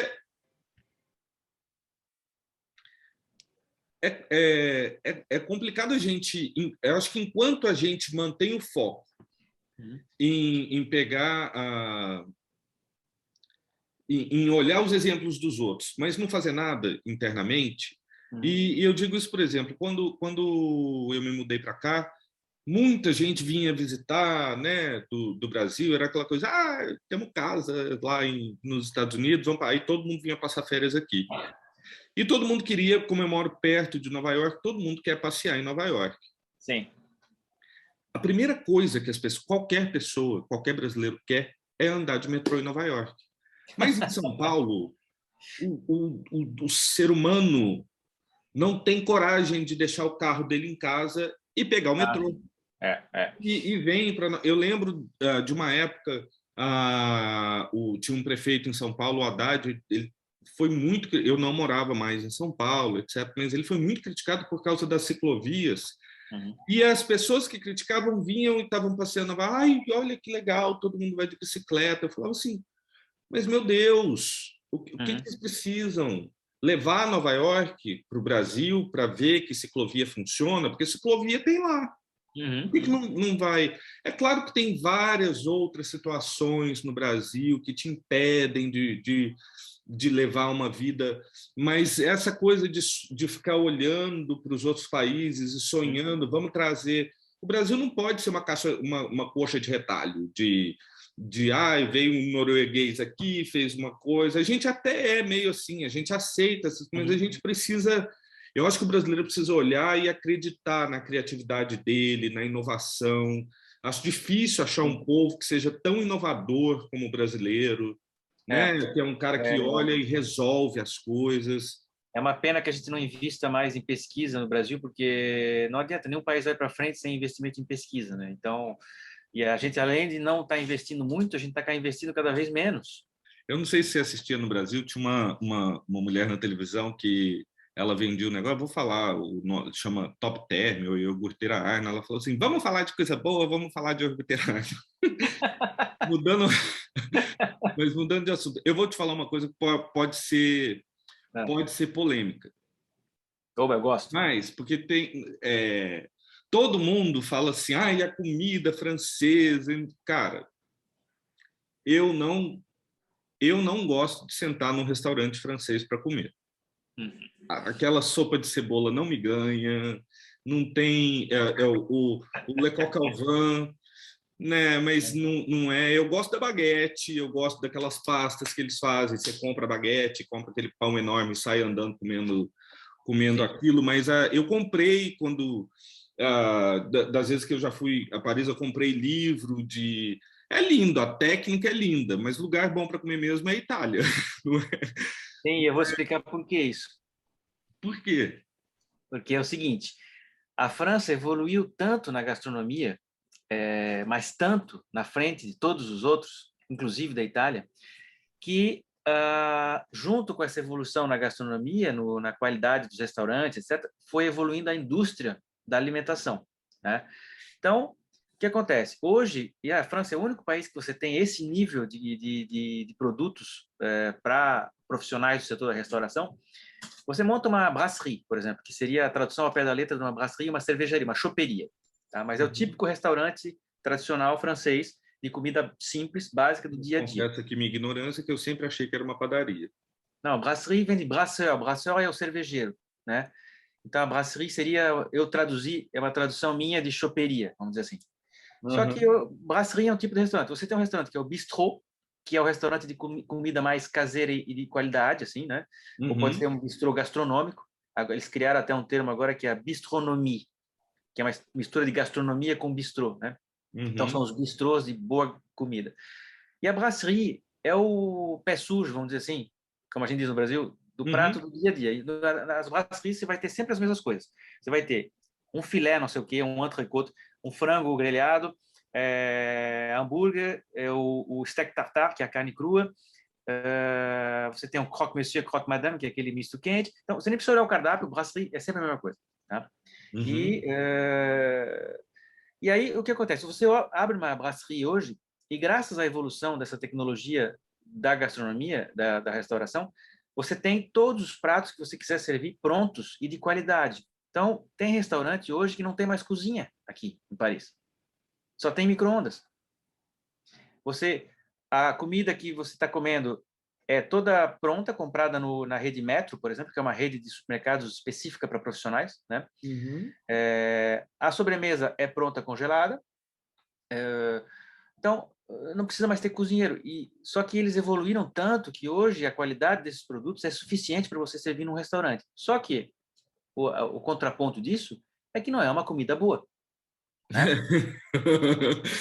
Speaker 1: é complicado a gente. Eu acho que enquanto a gente mantém o foco
Speaker 2: Uhum.
Speaker 1: em pegar em olhar os exemplos dos outros, mas não fazer nada internamente.
Speaker 2: Uhum.
Speaker 1: E eu digo isso, por exemplo, quando eu me mudei para cá, muita gente vinha visitar, né, do Brasil, era aquela coisa, temos casa lá nos Estados Unidos, vamos aí todo mundo vinha passar férias aqui. E todo mundo queria, como eu moro perto de Nova York, todo mundo quer passear em Nova York.
Speaker 2: Sim.
Speaker 1: A primeira coisa que as pessoas, qualquer pessoa, qualquer brasileiro quer é andar de metrô em Nova York. Mas em São Paulo, o ser humano não tem coragem de deixar o carro dele em casa e pegar o
Speaker 2: Ah,
Speaker 1: metrô.
Speaker 2: é.
Speaker 1: E vem para. Eu lembro de uma época, tinha um prefeito em São Paulo, o Haddad, ele foi muito. Eu não morava mais em São Paulo, etc., mas ele foi muito criticado por causa das ciclovias.
Speaker 2: Uhum.
Speaker 1: E as pessoas que criticavam vinham e estavam passeando, ai, olha que legal, todo mundo vai de bicicleta. Eu falava assim, mas, meu Deus, o que
Speaker 2: Uhum.
Speaker 1: eles precisam? Levar Nova York para o Brasil para ver que ciclovia funciona? Porque ciclovia tem lá. Por
Speaker 2: Uhum.
Speaker 1: que não vai? É claro que tem várias outras situações no Brasil que te impedem de levar uma vida, mas essa coisa de ficar olhando para os outros países e
Speaker 2: Uhum.
Speaker 1: sonhando, vamos trazer. O Brasil não pode ser uma coxa de retalho, veio um norueguês aqui, fez uma coisa. A gente até é meio assim, a gente aceita, mas a
Speaker 2: Uhum.
Speaker 1: gente precisa. Eu acho que o brasileiro precisa olhar e acreditar na criatividade dele, na inovação. Acho difícil achar um povo que seja tão inovador como o brasileiro,
Speaker 2: É,
Speaker 1: né? Que é um cara que olha e resolve as coisas.
Speaker 2: é uma pena que a gente não invista mais em pesquisa no Brasil, porque não adianta, nenhum país vai para frente sem investimento em pesquisa, né? Então, e a gente, além de não estar investindo muito, a gente está investindo cada vez menos.
Speaker 1: Eu não sei se você assistia no Brasil, tinha uma mulher na televisão que ela vendia o negócio, vou falar, chama Top Term, ou iogurteira Arna, ela falou assim, vamos falar de coisa boa, vamos falar de iogurteira Arna. Mudando, mas mudando de assunto, eu vou te falar uma coisa que
Speaker 2: É.
Speaker 1: pode ser polêmica,
Speaker 2: Como eu gosto.
Speaker 1: mas porque todo mundo fala assim, ah, e a comida francesa, cara, eu não gosto de sentar num restaurante francês para comer.
Speaker 2: Uhum.
Speaker 1: Aquela sopa de cebola não me ganha, não tem o Le Coq au vin, né? Mas não é. Eu gosto da baguete, eu gosto daquelas pastas que eles fazem. Você compra a baguete, compra aquele pão enorme, sai andando comendo aquilo. Mas eu comprei quando das vezes que eu já fui a Paris, eu comprei livro de. É lindo, a técnica é linda, mas lugar bom para comer mesmo é a Itália. Não é?
Speaker 2: Sim, eu vou explicar por que isso.
Speaker 1: Por quê?
Speaker 2: Porque é o seguinte, a França evoluiu tanto na gastronomia, mas tanto na frente de todos os outros, inclusive da Itália, que junto com essa evolução na gastronomia, na qualidade dos restaurantes, etc., foi evoluindo a indústria da alimentação, né? Então, o que acontece? Hoje, e a França é o único país que você tem esse nível de produtos para profissionais do setor da restauração. Você monta uma brasserie, por exemplo, que seria a tradução ao pé da letra de uma brasserie, uma cervejaria, uma choperia. Tá? Mas é o típico restaurante tradicional francês de comida simples, básica do dia a dia.
Speaker 1: Confesso aqui minha ignorância, que eu sempre achei que era uma padaria.
Speaker 2: Não, brasserie vem de brasseur. Brasseur é o cervejeiro, né? Então, a brasserie seria, eu traduzi, é uma tradução minha de choperia, vamos dizer assim. Só que brasserie é um tipo de restaurante. Você tem um restaurante que é o bistrô, que é o restaurante de comida mais caseira e de qualidade, assim, né? Ou pode ser um bistrô gastronômico. Eles criaram até um termo agora que é a bistronomie, que é uma mistura de gastronomia com bistrô, né? Então, são os bistrôs de boa comida. E a brasserie é o pé sujo, vamos dizer assim, como a gente diz no Brasil, do prato do dia a dia. E nas brasseries você vai ter sempre as mesmas coisas. Você vai ter um filé, não sei o quê, um entrecôte, um frango grelhado, hambúrguer, o steak tartare, que é a carne crua, você tem um croque-monsieur, croque-madame, que é aquele misto quente. Então, você nem precisa olhar o cardápio, brasserie é sempre a mesma coisa. Tá? E aí, o que acontece? Se você abre uma brasserie hoje, e graças à evolução dessa tecnologia da gastronomia, da restauração, você tem todos os pratos que você quiser servir prontos e de qualidade. Então, tem restaurante hoje que não tem mais cozinha aqui em Paris. Só tem micro-ondas. A comida que você está comendo é toda pronta, comprada na rede Metro, por exemplo, que é uma rede de supermercados específica para profissionais, né? A sobremesa é pronta congelada. Então, não precisa mais ter cozinheiro. Só que eles evoluíram tanto que hoje a qualidade desses produtos é suficiente para você servir num restaurante. Só que o contraponto disso é que não é uma comida boa, né?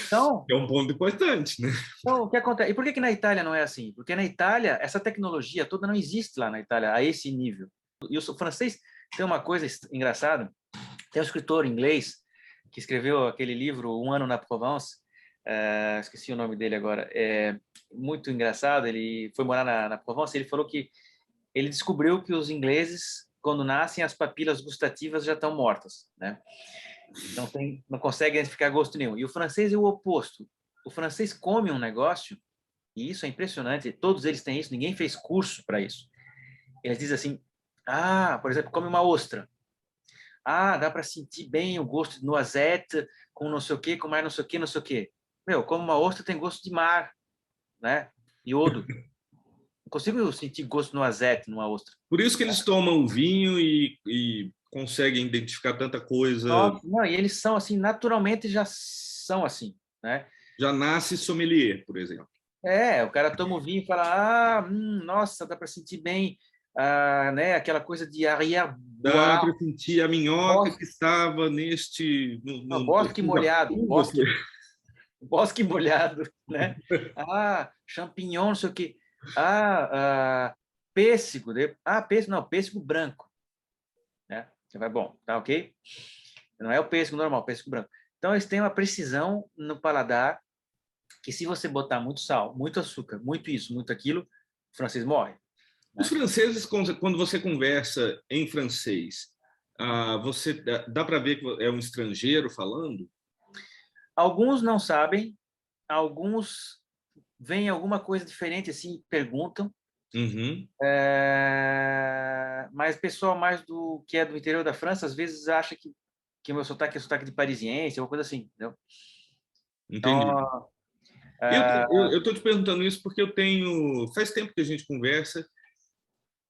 Speaker 2: Então,
Speaker 1: é um ponto importante, né?
Speaker 2: Então, o que acontece? E por que na Itália não é assim? Porque na Itália, essa tecnologia toda não existe lá na Itália, a esse nível. E o francês tem uma coisa engraçada. Tem um escritor inglês que escreveu aquele livro Um Ano na Provence, esqueci o nome dele agora, é muito engraçado. Ele foi morar na Provence e ele falou que ele descobriu que os ingleses, quando nascem, as papilas gustativas já estão mortas, né? Não consegue identificar gosto nenhum. E o francês é o oposto. O francês come um negócio, e isso é impressionante, todos eles têm isso, ninguém fez curso para isso. Eles dizem assim, por exemplo, come uma ostra. Dá para sentir bem o gosto de noisette, com não sei o quê, com mais não sei o quê, não sei o quê. Meu, como uma ostra tem gosto de mar, né? Iodo. Não consigo sentir gosto de noisette numa ostra.
Speaker 1: Por isso que eles tomam vinho e conseguem identificar tanta coisa.
Speaker 2: Nossa, não, e eles são assim, naturalmente já são assim, né?
Speaker 1: Já nasce sommelier, por exemplo.
Speaker 2: O cara toma o vinho e fala, nossa, dá para sentir bem, né? Aquela coisa de
Speaker 1: Dá
Speaker 2: arrière-bois,
Speaker 1: para sentir a minhoca que estava
Speaker 2: bosque molhado,
Speaker 1: curva.
Speaker 2: bosque molhado, né? Champignon, não sei o quê. Pêssego, pêssego, não, pêssego branco, né? Você vai, bom, tá ok? Não é o pêssego normal, o pêssego branco. Então, eles têm uma precisão no paladar que se você botar muito sal, muito açúcar, muito isso, muito aquilo, o francês morre.
Speaker 1: Os franceses, quando você conversa em francês, você dá para ver que é um estrangeiro falando?
Speaker 2: Alguns não sabem, alguns veem alguma coisa diferente assim, perguntam.
Speaker 1: Uhum.
Speaker 2: Mas pessoal mais do que é do interior da França, às vezes acha que o meu sotaque é sotaque de parisiense, ou coisa assim, entendeu?
Speaker 1: Entendi.
Speaker 2: Então,
Speaker 1: Eu estou te perguntando isso porque eu tenho... Faz tempo que a gente conversa,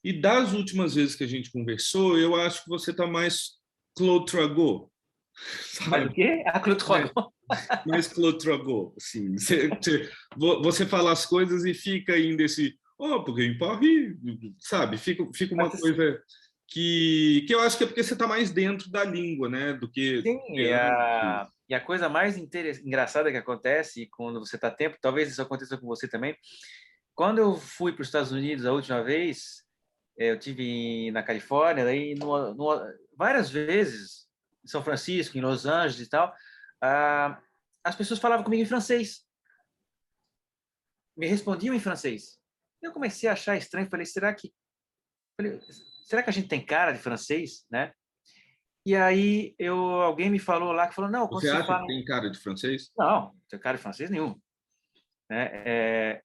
Speaker 1: e das últimas vezes que a gente conversou, eu acho que você está mais Claude Trago,
Speaker 2: mas o
Speaker 1: sabe?
Speaker 2: quê? A Claude
Speaker 1: Mais,
Speaker 2: Rogon.
Speaker 1: mais Claude Trago, assim. Você fala as coisas e fica ainda esse... Oh, porque em Paris, sabe? Fica uma coisa que eu acho que é porque você está mais dentro da língua, né? Do que
Speaker 2: Sim,
Speaker 1: antes.
Speaker 2: e a coisa mais engraçada que acontece quando você está tempo, talvez isso aconteça com você também. Quando eu fui para os Estados Unidos a última vez, eu tive na Califórnia, daí várias vezes em São Francisco, em Los Angeles e tal, as pessoas falavam comigo em francês, me respondiam em francês. Eu comecei a achar estranho, falei, será que a gente tem cara de francês, né? E aí alguém me falou lá que falou, não, quando
Speaker 1: Você
Speaker 2: se
Speaker 1: acha
Speaker 2: fala
Speaker 1: que tem cara de francês?
Speaker 2: não, não tem cara de francês nenhum, né?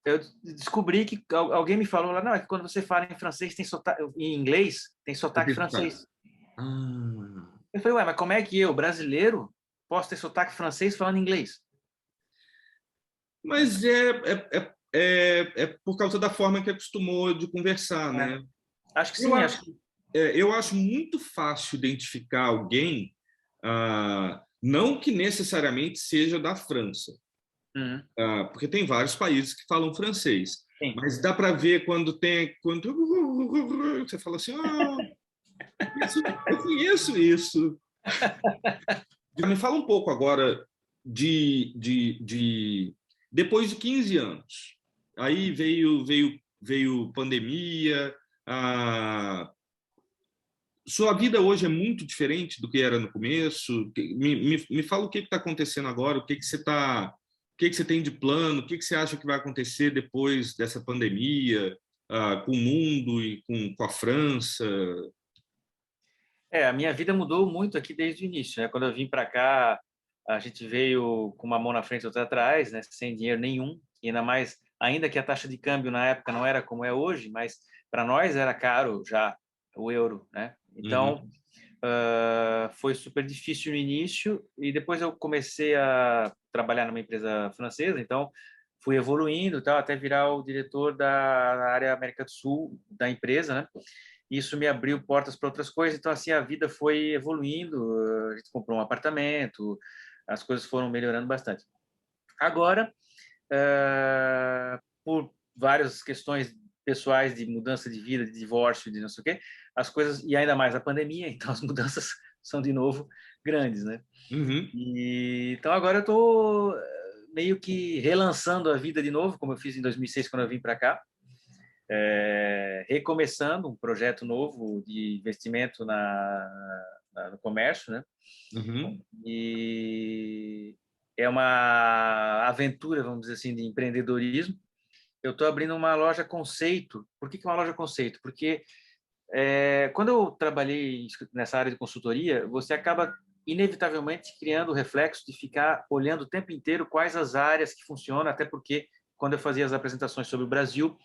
Speaker 2: Eu descobri que alguém me falou lá, não, é que quando você fala em francês tem sotaque, em inglês tem sotaque francês.
Speaker 1: Ah.
Speaker 2: Eu falei, ué, mas como é que eu, brasileiro, posso ter sotaque francês falando inglês?
Speaker 1: Mas é por causa da forma que acostumou de conversar,
Speaker 2: É,
Speaker 1: né?
Speaker 2: acho que
Speaker 1: Eu
Speaker 2: sim,
Speaker 1: acho, eu acho muito fácil identificar alguém, não que necessariamente seja da França,
Speaker 2: Uhum,
Speaker 1: porque tem vários países que falam francês,
Speaker 2: sim.
Speaker 1: mas dá para ver quando você fala assim, eu conheço isso. Me fala um pouco agora depois de 15 anos. Aí veio pandemia. A sua vida hoje é muito diferente do que era no começo. Me fala o que está acontecendo agora, o que você tem de plano, o que você acha que vai acontecer depois dessa pandemia, com o mundo e com a França.
Speaker 2: A minha vida mudou muito aqui desde o início, né? Quando eu vim para cá, a gente veio com uma mão na frente e outra atrás, né? Sem dinheiro nenhum, e ainda mais, ainda que a taxa de câmbio na época não era como é hoje, mas para nós era caro já o euro, né? Então,
Speaker 1: Uhum,
Speaker 2: foi super difícil no início e depois eu comecei a trabalhar numa empresa francesa, então fui evoluindo, tal, até virar o diretor da área América do Sul da empresa, né? Isso me abriu portas para outras coisas, então assim a vida foi evoluindo, a gente comprou um apartamento, as coisas foram melhorando bastante. Agora, por várias questões pessoais de mudança de vida, de divórcio, de não sei o quê, as coisas, e ainda mais a pandemia, então as mudanças são de novo grandes, né?
Speaker 1: uhum.
Speaker 2: Então agora eu estou meio que relançando a vida de novo, como eu fiz em 2006 quando eu vim para cá, recomeçando um projeto novo de investimento no comércio, né?
Speaker 1: Uhum.
Speaker 2: E é uma aventura, vamos dizer assim, de empreendedorismo. Eu estou abrindo uma loja conceito. Por que uma loja conceito? Porque quando eu trabalhei nessa área de consultoria, você acaba inevitavelmente criando o reflexo de ficar olhando o tempo inteiro quais as áreas que funcionam, até porque quando eu fazia as apresentações sobre o Brasil,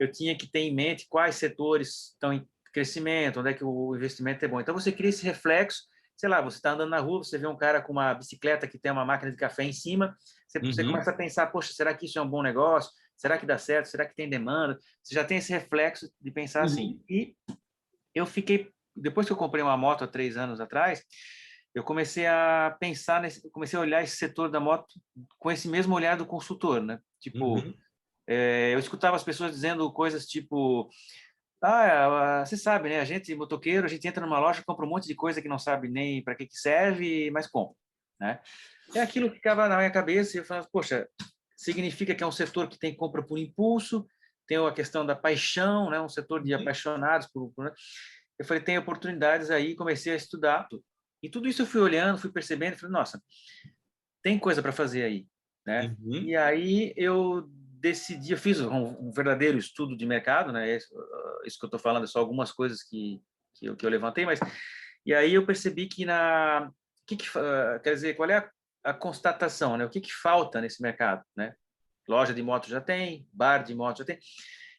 Speaker 2: eu tinha que ter em mente quais setores estão em crescimento, onde é que o investimento é bom. Então você cria esse reflexo, sei lá, você está andando na rua, você vê um cara com uma bicicleta que tem uma máquina de café em cima, você
Speaker 1: Uhum.
Speaker 2: começa a pensar, poxa, será que isso é um bom negócio? Será que dá certo? Será que tem demanda? Você já tem esse reflexo de pensar assim.
Speaker 1: Uhum.
Speaker 2: E eu fiquei, depois que eu comprei uma moto há 3 anos atrás, eu comecei a pensar comecei a olhar esse setor da moto com esse mesmo olhar do consultor, né? Tipo,
Speaker 1: Uhum.
Speaker 2: eu escutava as pessoas dizendo coisas tipo, você sabe, né? A gente, motoqueiro, a gente entra numa loja, compra um monte de coisa que não sabe nem para que serve, mas compra, né? É aquilo que ficava na minha cabeça e eu falava, poxa, significa que é um setor que tem compra por impulso, tem a questão da paixão, né? Um setor de apaixonados por. Eu falei, tem oportunidades aí, comecei a estudar. E tudo isso eu fui olhando, fui percebendo, falei, nossa, tem coisa para fazer aí, né?
Speaker 1: Uhum.
Speaker 2: E aí eu decidi, eu fiz um verdadeiro estudo de mercado, né? Isso que eu estou falando é só algumas coisas que eu levantei, mas e aí eu percebi que quer dizer, qual é a constatação, né? O que falta nesse mercado, né? Loja de moto já tem, bar de moto já tem.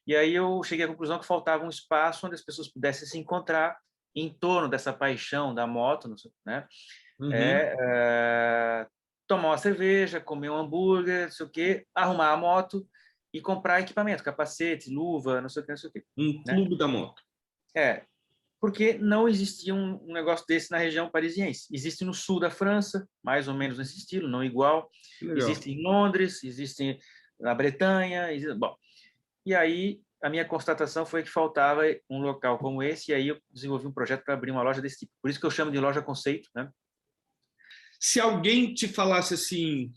Speaker 2: E aí eu cheguei à conclusão que faltava um espaço onde as pessoas pudessem se encontrar em torno dessa paixão da moto, né?
Speaker 1: Uhum.
Speaker 2: Tomar uma cerveja, comer um hambúrguer, não sei o quê, arrumar a moto e comprar equipamento, capacete, luva, não sei o que, não sei o quê,
Speaker 1: Um
Speaker 2: né?
Speaker 1: clube da moto.
Speaker 2: Porque não existia um negócio desse na região parisiense. Existe no sul da França, mais ou menos nesse estilo, não igual.
Speaker 1: Que legal.
Speaker 2: Existe em Londres, existe na Bretanha. Bom, e aí a minha constatação foi que faltava um local como esse, e aí eu desenvolvi um projeto para abrir uma loja desse tipo. Por isso que eu chamo de loja conceito, né?
Speaker 1: Se alguém te falasse assim,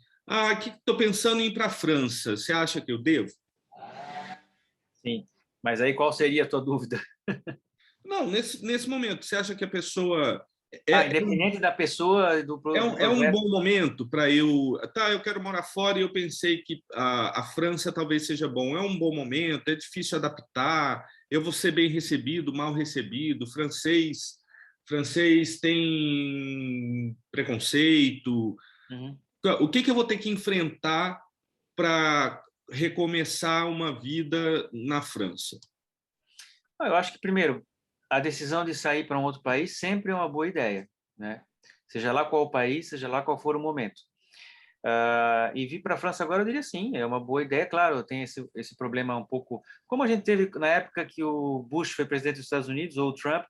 Speaker 1: que estou pensando em ir para a França, você acha que eu devo?
Speaker 2: Sim. Mas aí qual seria a tua dúvida?
Speaker 1: Não, nesse momento, você acha que a pessoa é,
Speaker 2: Independente da pessoa, do
Speaker 1: é um
Speaker 2: projeto.
Speaker 1: bom momento para eu... Tá, eu quero morar fora e eu pensei que a França talvez seja bom. É um bom momento, é difícil adaptar, eu vou ser bem recebido, mal recebido, francês tem preconceito.
Speaker 2: Uhum.
Speaker 1: O que eu vou ter que enfrentar para recomeçar uma vida na França?
Speaker 2: Eu acho que, primeiro, a decisão de sair para um outro país sempre é uma boa ideia, né? Seja lá qual o país, seja lá qual for o momento. E vir para a França agora, eu diria sim, é uma boa ideia. Claro, tem esse problema um pouco... Como a gente teve na época que o Bush foi presidente dos Estados Unidos, ou o Trump,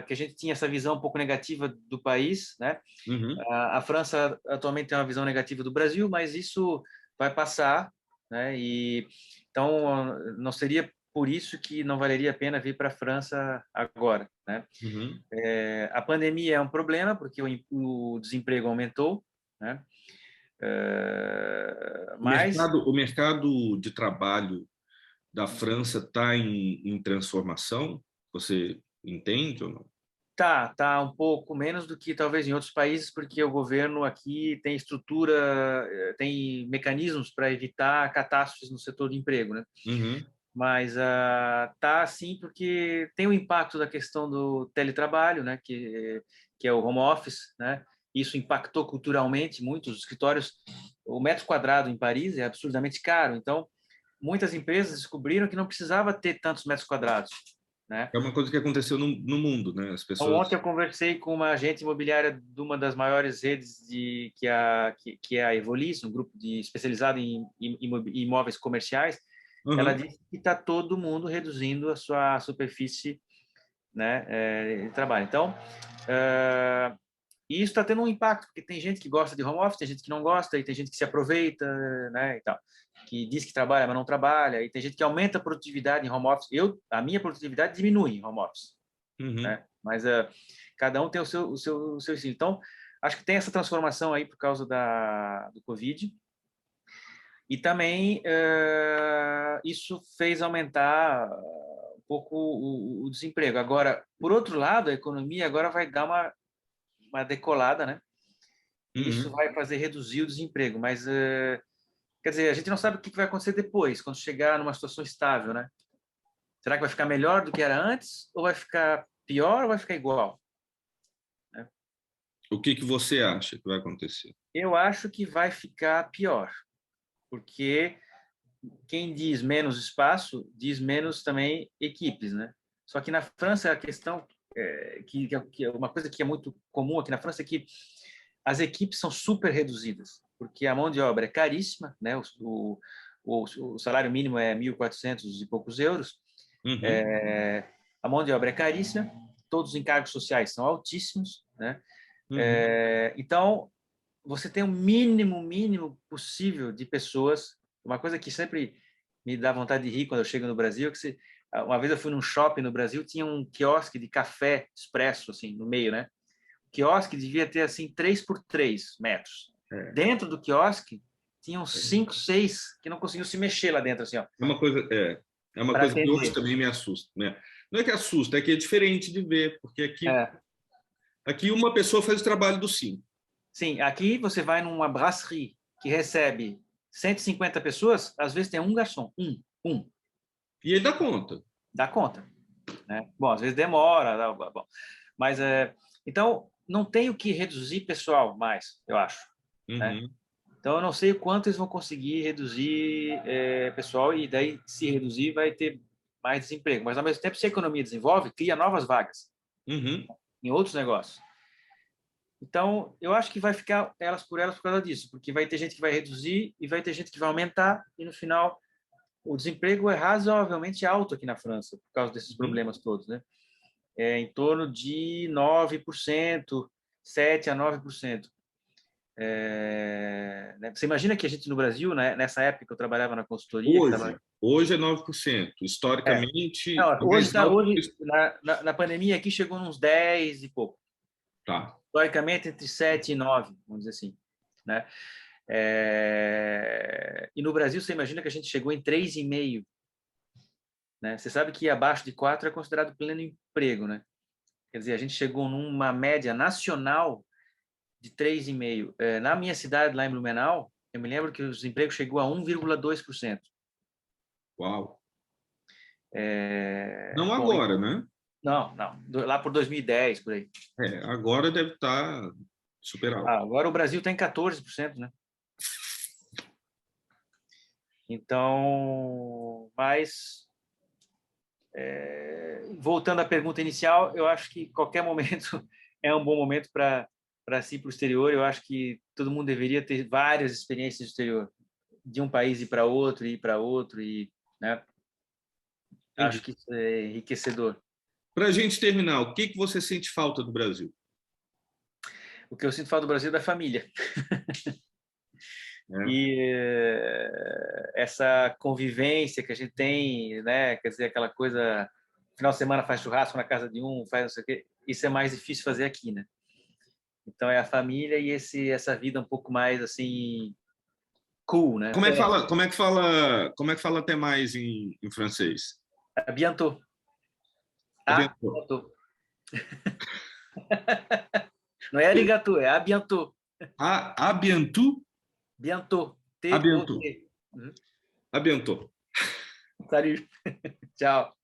Speaker 2: que a gente tinha essa visão um pouco negativa do país, né?
Speaker 1: Uhum.
Speaker 2: A França atualmente tem uma visão negativa do Brasil, mas isso vai passar, né? E então não seria por isso que não valeria a pena vir para a França agora, né?
Speaker 1: Uhum.
Speaker 2: A pandemia é um problema porque o desemprego aumentou, né? Mas
Speaker 1: O mercado de trabalho da França está em transformação? Você entende ou não?
Speaker 2: tá um pouco menos do que talvez em outros países, porque o governo aqui tem estrutura, tem mecanismos para evitar catástrofes no setor de emprego, né?
Speaker 1: Uhum.
Speaker 2: Mas tá assim porque tem o impacto da questão do teletrabalho, né? Que é o home office, né? Isso impactou culturalmente muitos escritórios. O metro quadrado em Paris é absurdamente caro, então muitas empresas descobriram que não precisava ter tantos metros quadrados, né?
Speaker 1: É uma coisa que aconteceu no mundo, né? As
Speaker 2: Então, ontem
Speaker 1: pessoas.
Speaker 2: eu conversei com uma agente imobiliária de uma das maiores redes que é a Evolis, um grupo especializado em imóveis comerciais. Ela
Speaker 1: Uhum.
Speaker 2: disse que está todo mundo reduzindo a sua superfície, né, de trabalho. Então, e isso está tendo um impacto, porque tem gente que gosta de home office, tem gente que não gosta, e tem gente que se aproveita, né, e tal, que diz que trabalha, mas não trabalha, e tem gente que aumenta a produtividade em home office. A minha produtividade diminui em home office,
Speaker 1: Uhum.
Speaker 2: né? Mas cada um tem o seu estilo. Então, acho que tem essa transformação aí por causa do Covid. E também isso fez aumentar um pouco o desemprego. Agora, por outro lado, a economia agora vai dar uma decolada, né? E isso
Speaker 1: Uhum.
Speaker 2: vai fazer reduzir o desemprego. Mas, quer dizer, a gente não sabe o que vai acontecer depois, quando chegar numa situação estável, né? Será que vai ficar melhor do que era antes? Ou vai ficar pior ou vai ficar igual? Né?
Speaker 1: O que você acha que vai acontecer?
Speaker 2: Eu acho que vai ficar pior, porque quem diz menos espaço diz menos também equipes, né? Só que na França a questão que é uma coisa que é muito comum aqui na França é que as equipes são super reduzidas, porque a mão de obra é caríssima, né? O salário mínimo é 1.400 e poucos euros.
Speaker 1: Uhum.
Speaker 2: A mão de obra é caríssima, todos os encargos sociais são altíssimos, né?
Speaker 1: Uhum.
Speaker 2: Então, você tem o mínimo possível de pessoas. Uma coisa que sempre me dá vontade de rir quando eu chego no Brasil, uma vez eu fui num shopping no Brasil, tinha um quiosque de café expresso, assim, no meio, né? O quiosque devia ter, assim, 3 por 3 metros.
Speaker 1: É.
Speaker 2: Dentro do quiosque, tinham 5, 6 que não conseguiam se mexer lá dentro, assim, ó,
Speaker 1: É uma
Speaker 2: para
Speaker 1: coisa que hoje
Speaker 2: atender.
Speaker 1: também me assusta, né? Não é que assusta, é que é diferente de ver, porque
Speaker 2: É.
Speaker 1: aqui uma pessoa faz o trabalho dos cinco.
Speaker 2: Sim, aqui você vai numa brasserie que recebe 150 pessoas, às vezes tem um garçom, um.
Speaker 1: E ele dá conta.
Speaker 2: Dá conta, né? Bom, às vezes demora, bom. Mas, então, não tem o que reduzir pessoal mais, eu acho, né?
Speaker 1: Uhum.
Speaker 2: Então, eu não sei o quanto eles vão conseguir reduzir pessoal, e daí, se reduzir, vai ter mais desemprego. Mas, ao mesmo tempo, se a economia desenvolve, cria novas vagas
Speaker 1: Uhum.
Speaker 2: em outros negócios. Então, eu acho que vai ficar elas por causa disso, porque vai ter gente que vai reduzir e vai ter gente que vai aumentar, e no final, o desemprego é razoavelmente alto aqui na França, por causa desses
Speaker 1: Uhum.
Speaker 2: problemas todos, né? É em torno de 9%, 7 a 9%. Né? Você imagina que a gente no Brasil, né, nessa época que eu trabalhava na consultoria,
Speaker 1: Hoje é 9%. Historicamente, é
Speaker 2: hoje
Speaker 1: mais alto que
Speaker 2: hoje
Speaker 1: isso.
Speaker 2: na pandemia aqui chegou uns 10 e pouco.
Speaker 1: Tá.
Speaker 2: Historicamente entre 7 e 9, vamos dizer assim, né? E no Brasil você imagina que a gente chegou em 3,5, né? Você sabe que abaixo de 4 é considerado pleno emprego, né? Quer dizer, a gente chegou numa média nacional de 3,5. Na minha cidade, lá em Blumenau, eu me lembro que o desemprego chegou a 1,2%.
Speaker 1: Uau.
Speaker 2: É,
Speaker 1: Não
Speaker 2: bom,
Speaker 1: agora, né?
Speaker 2: não. Lá por 2010, por aí.
Speaker 1: Agora deve estar super alto.
Speaker 2: Agora o Brasil está em 14%, né? Então, mas voltando à pergunta inicial, eu acho que qualquer momento é um bom momento para se ir para o exterior. Eu acho que todo mundo deveria ter várias experiências no exterior, de um país ir para outro, né? Acho
Speaker 1: Entendi.
Speaker 2: que isso é enriquecedor.
Speaker 1: Para a gente terminar, o que você sente falta do Brasil?
Speaker 2: O que eu sinto falta do Brasil é da família.
Speaker 1: É.
Speaker 2: E essa convivência que a gente tem, né? Quer dizer, aquela coisa, final de semana faz churrasco na casa de um, faz não sei o quê. Isso é mais difícil fazer aqui, né? Então é a família e essa vida um pouco mais assim cool, né?
Speaker 1: Como é que
Speaker 2: Festa.
Speaker 1: fala, até mais em francês?
Speaker 2: À bientôt.
Speaker 1: É
Speaker 2: À
Speaker 1: bientôt.
Speaker 2: bientôt. Não é arigato, é à bientôt.
Speaker 1: À bientôt?
Speaker 2: Bientôt.
Speaker 1: À bientôt.
Speaker 2: T-O-T.
Speaker 1: À bientôt.
Speaker 2: Salut. Ciao.